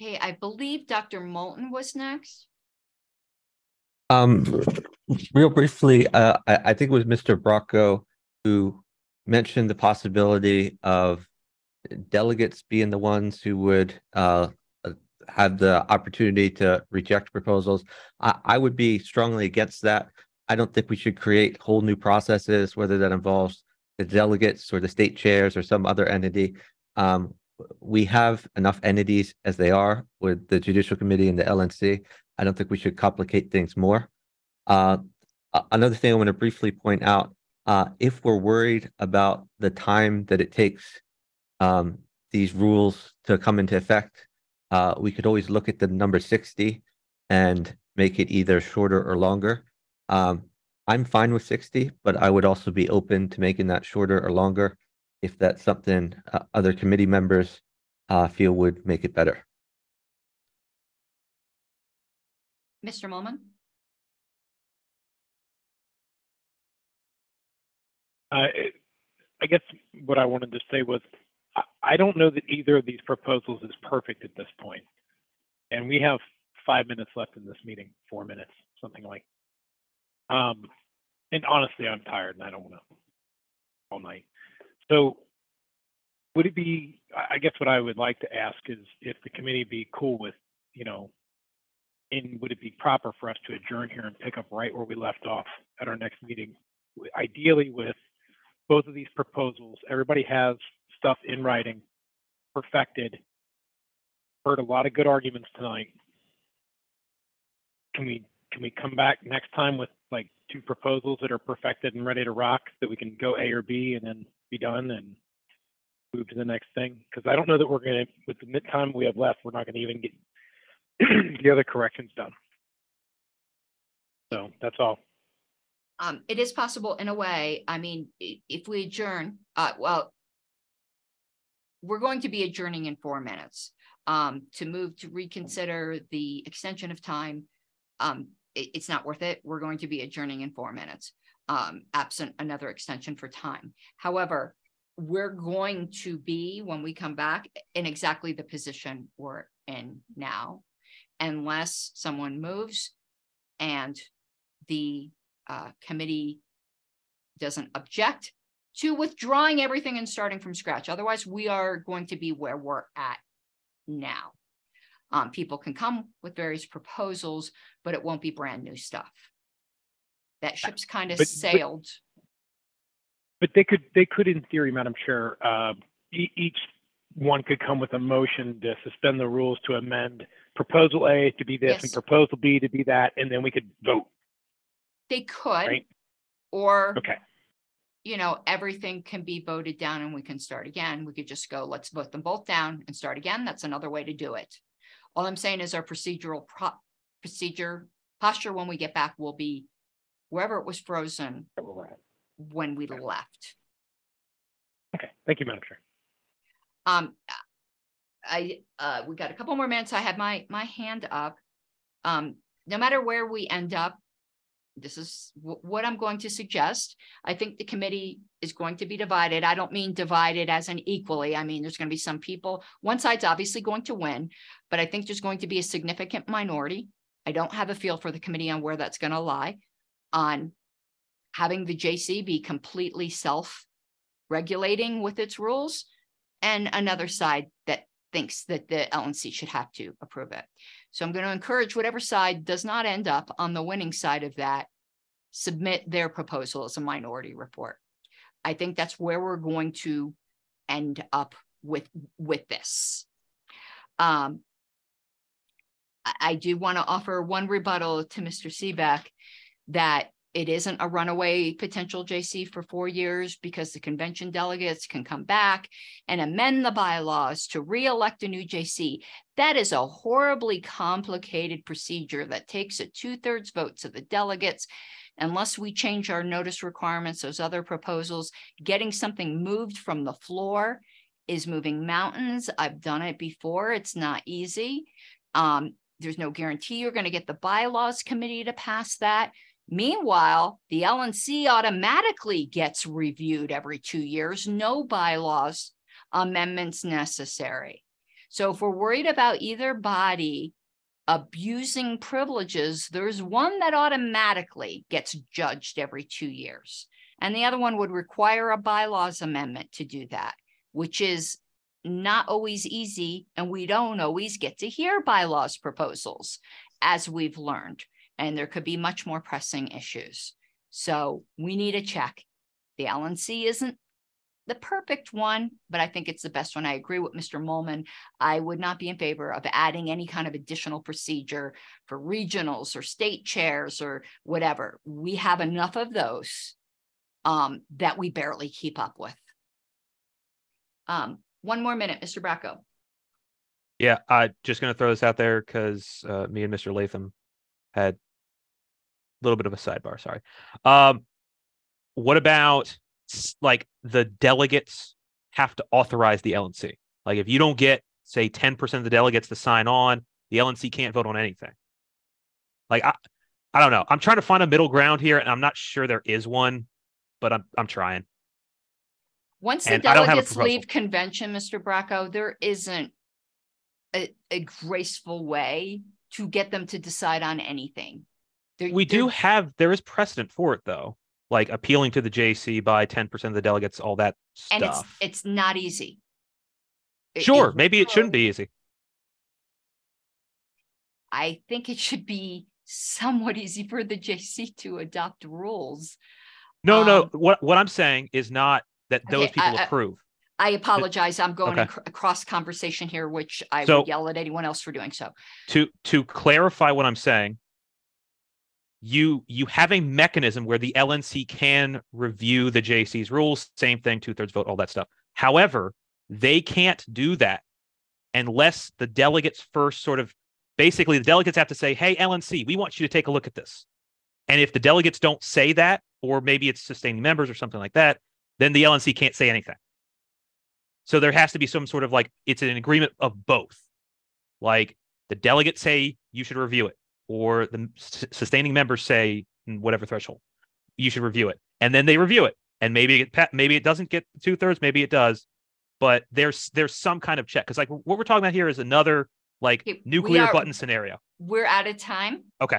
Okay, I believe Dr. Moulton was next. Real briefly, I think it was Mr. Bracco who mentioned the possibility of delegates being the ones who would have the opportunity to reject proposals. I would be strongly against that. I don't think we should create whole new processes, whether that involves the delegates or the state chairs or some other entity. We have enough entities as they are with the Judicial Committee and the LNC. I don't think we should complicate things more. Another thing I want to briefly point out, if we're worried about the time that it takes these rules to come into effect, we could always look at the number 60 and make it either shorter or longer. I'm fine with 60, but I would also be open to making that shorter or longer if that's something other committee members feel would make it better. Mr. Mullman? I guess what I wanted to say was, I don't know that either of these proposals is perfect at this point. And we have 5 minutes left in this meeting, 4 minutes, something like. And honestly, I'm tired and I don't want to all night. So would it be, I guess what I would like to ask is if the committee be cool with, and would it be proper for us to adjourn here and pick up right where we left off at our next meeting? Ideally with both of these proposals, everybody has stuff in writing, perfected. Heard a lot of good arguments tonight. Can we come back next time with like 2 proposals that are perfected and ready to rock, that we can go A or B and then be done and move to the next thing? Because I don't know that we're going to, with the time we have left, we're not going to even get the other corrections done. So that's all. It is possible in a way. I mean, if we adjourn, well, we're going to be adjourning in 4 minutes. To move to reconsider the extension of time, it's not worth it. We're going to be adjourning in 4 minutes, absent another extension for time. However, we're going to be, when we come back, in exactly the position we're in now, unless someone moves and the committee doesn't object to withdrawing everything and starting from scratch. Otherwise, we are going to be where we're at now. People can come with various proposals, but it won't be brand new stuff. That ship's kind of sailed. But they could, in theory, Madam Chair, each one could come with a motion to suspend the rules to amend Proposal A to be this, yes, and Proposal B to be that, and then we could vote. They could, right? Or, okay, everything can be voted down and we can start again. We could just go, let's vote them both down and start again. That's another way to do it. All I'm saying is our procedural posture when we get back will be wherever it was frozen when we left. Okay, thank you, Madam Chair. We got a couple more minutes. I have my hand up. No matter where we end up, this is what I'm going to suggest. I think the committee is going to be divided. I don't mean divided as in equally. I mean, there's going to be some people, one side's obviously going to win, but I think there's going to be a significant minority. I don't have a feel for the committee on where that's going to lie, on having the JC be completely self-regulating with its rules, and another side that thinks that the LNC should have to approve it. So I'm going to encourage whatever side does not end up on the winning side of that, submit their proposal as a minority report. I think that's where we're going to end up with this. I do want to offer one rebuttal to Mr. Seebeck, that it isn't a runaway potential JC for 4 years, because the convention delegates can come back and amend the bylaws to re-elect a new JC. That is a horribly complicated procedure that takes a 2/3 votes of the delegates unless we change our notice requirements, those other proposals, getting something moved from the floor is moving mountains. I've done it before. It's not easy. There's no guarantee you're going to get the bylaws committee to pass that. Meanwhile, the LNC automatically gets reviewed every 2 years. No bylaws amendments necessary. So if we're worried about either body abusing privileges, there's one that automatically gets judged every 2 years. And the other one would require a bylaws amendment to do that, which is not always easy. And we don't always get to hear bylaws proposals, as we've learned. And there could be much more pressing issues. So we need a check. The LNC isn't the perfect one, but I think it's the best one. I agree with Mr. Molman. I would not be in favor of adding any kind of additional procedure for regionals or state chairs or whatever. We have enough of those that we barely keep up with. One more minute, Mr. Bracco. Yeah, I'm just going to throw this out there because me and Mr. Latham had a little bit of a sidebar. Sorry. What about like the delegates have to authorize the LNC? Like if you don't get, say, 10% of the delegates to sign on, the LNC can't vote on anything. Like I don't know. I'm trying to find a middle ground here, and I'm not sure there is one, but I'm trying. Once the delegates leave convention, Mr. Bracco, there isn't a graceful way to get them to decide on anything. There is precedent for it, though, like appealing to the JC by 10% of the delegates, all that stuff. And it's not easy. Sure, maybe it shouldn't be easy. I think it should be somewhat easy for the JC to adopt rules. No. What I'm saying is not that those people approve. I apologize. I'm going across conversation here, which I would yell at anyone else for doing so. To clarify what I'm saying, you have a mechanism where the LNC can review the JC's rules, same thing, 2/3 vote, all that stuff. However, they can't do that unless the delegates first basically the delegates have to say, hey, LNC, we want you to take a look at this. And if the delegates don't say that, or maybe it's sustaining members or something like that, then the LNC can't say anything. So there has to be some sort of it's an agreement of both. Like the delegates say you should review it, or the sustaining members say whatever threshold you should review it, and then they review it, and maybe it doesn't get 2/3, maybe it does, but there's some kind of check, because what we're talking about here is another nuclear button scenario. We're out of time. Okay.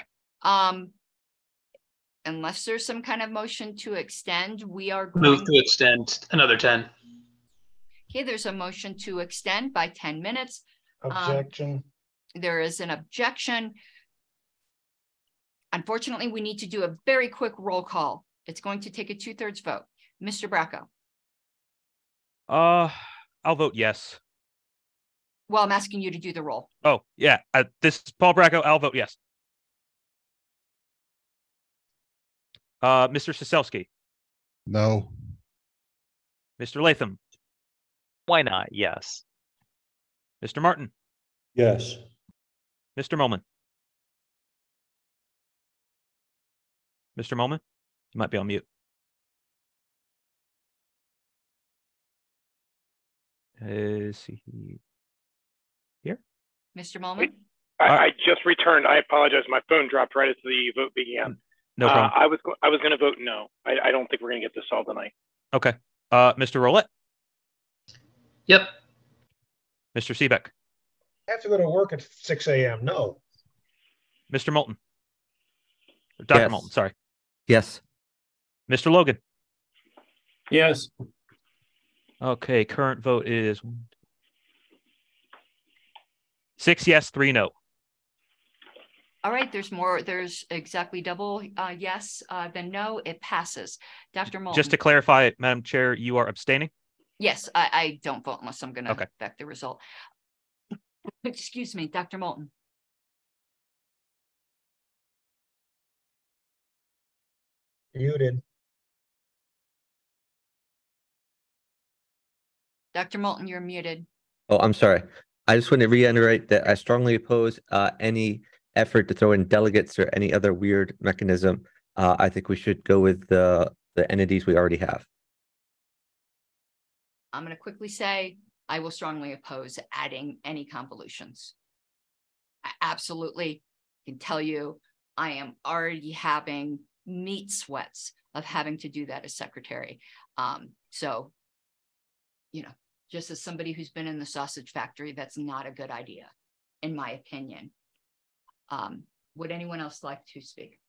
Unless there's some kind of motion to extend, we are going move to extend another 10. Okay, there's a motion to extend by 10 minutes. Objection. There is an objection. Unfortunately, we need to do a very quick roll call. It's going to take a 2/3 vote. Mr. Bracco. I'll vote yes. Well, I'm asking you to do the roll. Oh, yeah. This is Paul Bracco. I'll vote yes. Mr. Siselski. No. Mr. Latham. Why not? Yes. Mr. Martin. Yes. Mr. Molman. Mr. Molman, you might be on mute. Is he here? Mr. Molman? I just returned. I apologize. My phone dropped right as the vote began. No problem. I was going to vote no. I don't think we're going to get this solved tonight. Okay. Mr. Roulette? Yep. Mr. Seebeck? I have to go to work at 6 a.m. No. Mr. Moulton? Dr. Yes. Moulton, sorry. Yes. Mr. Logan? Yes. Okay, current vote is 6 yes, 3 no. All right, there's exactly double yes than no. It passes. Dr. Moulton. Just to clarify, Madam Chair, you are abstaining? Yes, I don't vote unless I'm going to Okay. affect the result. Excuse me, Dr. Moulton. Muted. Dr. Moulton, you're muted. Oh, I'm sorry. I just want to reiterate that I strongly oppose any effort to throw in delegates or any other weird mechanism I think we should go with the entities we already have. I'm going to quickly say I will strongly oppose adding any convolutions. I absolutely can tell you I am already having meat sweats of having to do that as secretary. So, you know, just as somebody who's been in the sausage factory, that's not a good idea, in my opinion. Would anyone else like to speak?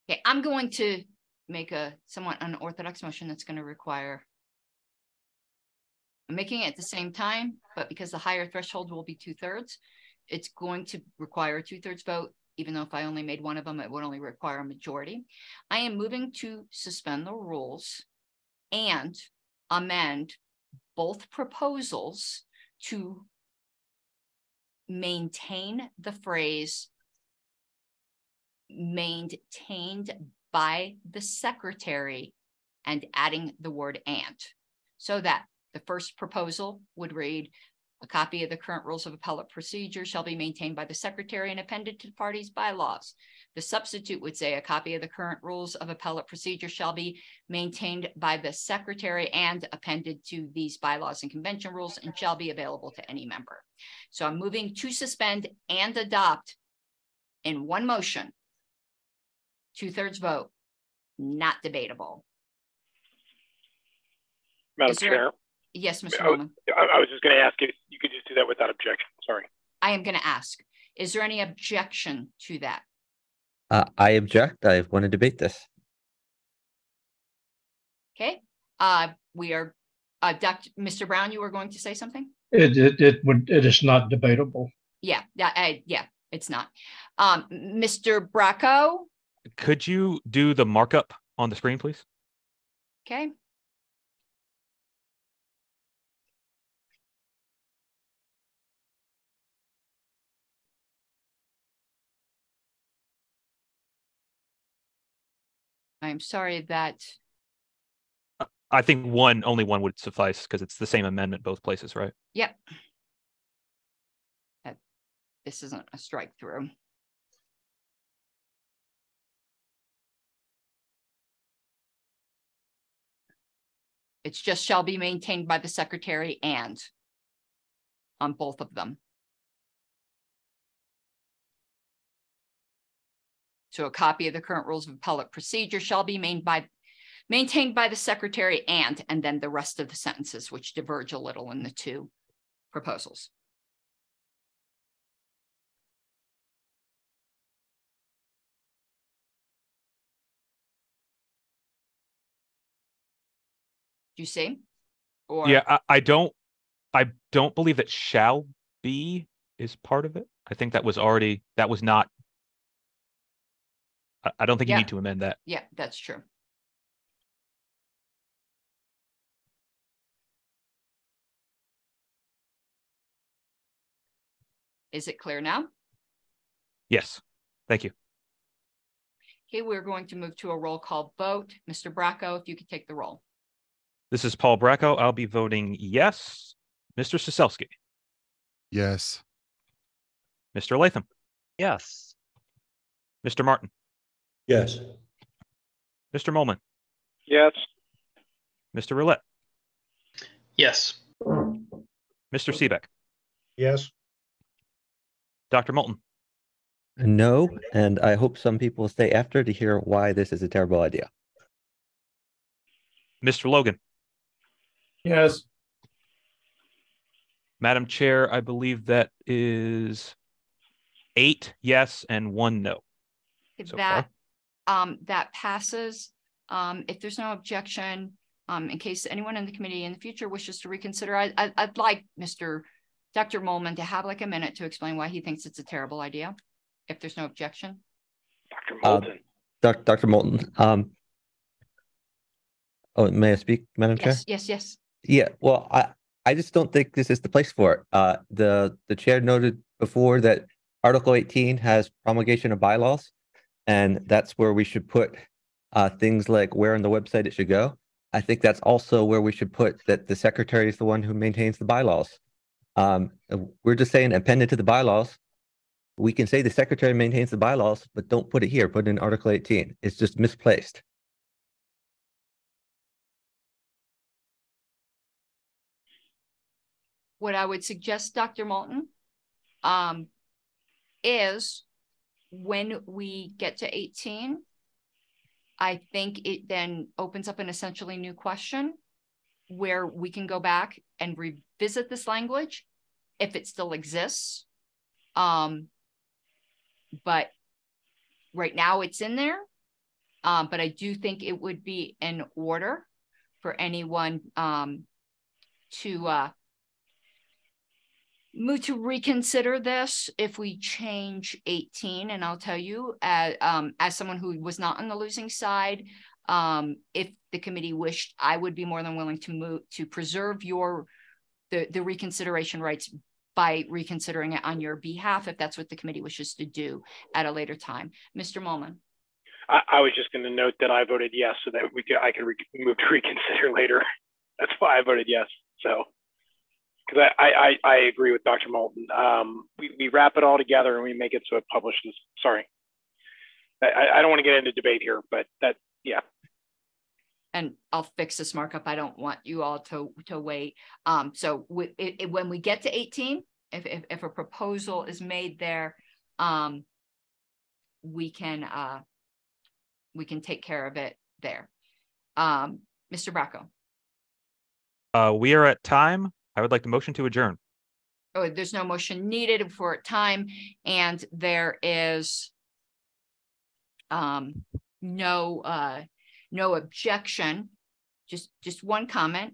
Okay, I'm going to make a somewhat unorthodox motion that's going to require, I'm making it at the same time, but because the higher threshold will be 2/3, it's going to require a 2/3 vote. Even though if I only made one of them, it would only require a majority. I am moving to suspend the rules and amend both proposals to maintain the phrase maintained by the secretary and adding the word "and," so that the first proposal would read, a copy of the current rules of appellate procedure shall be maintained by the secretary and appended to the party's bylaws. The substitute would say a copy of the current rules of appellate procedure shall be maintained by the secretary and appended to these bylaws and convention rules and shall be available to any member. So I'm moving to suspend and adopt in one motion. 2/3 vote, not debatable. Madam Chair. Yes, Mr. Holman. I was just going to ask if you could just do that without objection. Sorry. I am going to ask, is there any objection to that? I object. I want to debate this. Okay. We are, Mr. Brown, you were going to say something? It is not debatable. Yeah, yeah, it's not. Mr. Bracco? Could you do the markup on the screen, please? Okay. I'm sorry that. I think only one would suffice because it's the same amendment both places, right? Yep. This isn't a strike through. It's just shall be maintained by the secretary and on both of them. So a copy of the current rules of appellate procedure shall be maintained by the secretary and then the rest of the sentences, which diverge a little in the two proposals. Do you see? Or yeah, I don't believe that shall be is part of it. I think that was not. I don't think you need to amend that. Yeah, that's true. Is it clear now? Yes. Thank you. Okay, we're going to move to a roll call vote. Mr. Bracco, if you could take the roll. This is Paul Bracco. I'll be voting yes. Mr. Siselsky. Yes. Mr. Latham. Yes. Mr. Martin. Yes. Mr. Molman. Yes. Mr. Roulette. Yes. Mr. Seebeck. Yes. Dr. Moulton. No, and I hope some people stay after to hear why this is a terrible idea. Mr. Logan. Yes. Madam Chair, I believe that is 8 yes and 1 no. So that passes. If there's no objection, in case anyone in the committee in the future wishes to reconsider, I'd like Dr. Molman to have like a minute to explain why he thinks it's a terrible idea, if there's no objection. Dr. Moulton. Dr. Moulton. Oh, may I speak, Madam Chair? Yes. Yeah, well, I just don't think this is the place for it. The chair noted before that Article 18 has promulgation of bylaws, and that's where we should put things like where on the website it should go. I think that's also where we should put that the secretary is the one who maintains the bylaws. We're just saying append it to the bylaws. We can say the secretary maintains the bylaws, but don't put it here. Put it in Article 18. It's just misplaced. What I would suggest, Dr. Moulton, is when we get to 18, I think it then opens up an essentially new question where we can go back and revisit this language if it still exists. But right now it's in there. But I do think it would be in order for anyone to move to reconsider this if we change 18. And I'll tell you, as someone who was not on the losing side, if the committee wished, I would be more than willing to move to preserve the reconsideration rights by reconsidering it on your behalf, if that's what the committee wishes to do at a later time. Mr. Molman. I was just going to note that I voted yes, so that I could move to reconsider later. That's why I voted yes. So, because I agree with Dr. Moulton. We wrap it all together and we make it so it publishes. Sorry, I don't want to get into debate here, but yeah. And I'll fix this markup. I don't want you all to wait. So when we get to 18, if a proposal is made there, we can take care of it there. Mr. Bracco. We are at time. I would like the motion to adjourn. Oh, there's no motion needed for time, and there is no objection. Just one comment.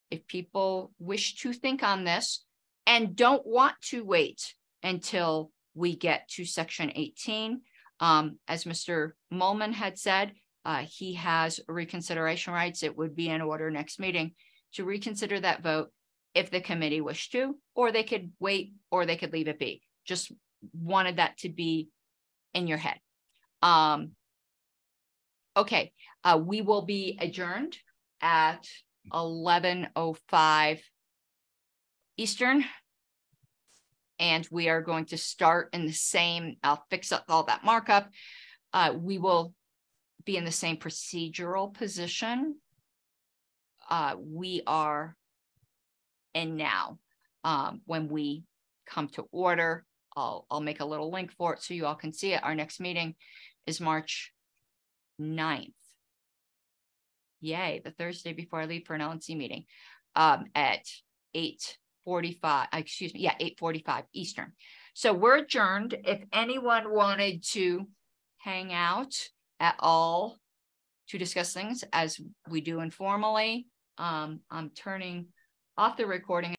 If people wish to think on this and don't want to wait until we get to section 18, as Mr. Molman had said, he has reconsideration rights. It would be in order next meeting to reconsider that vote if the committee wished to, or they could wait, or they could leave it be. Just wanted that to be in your head. Okay, we will be adjourned at 11:05 Eastern. And we are going to start in the same, I'll fix up all that markup. We will be in the same procedural position we are in now. When we come to order, I'll make a little link for it so you all can see it. Our next meeting is March 9th. Yay, the Thursday before I leave for an LNC meeting at 8:45 Eastern. So we're adjourned. If anyone wanted to hang out at all to discuss things as we do informally, I'm turning off the recording.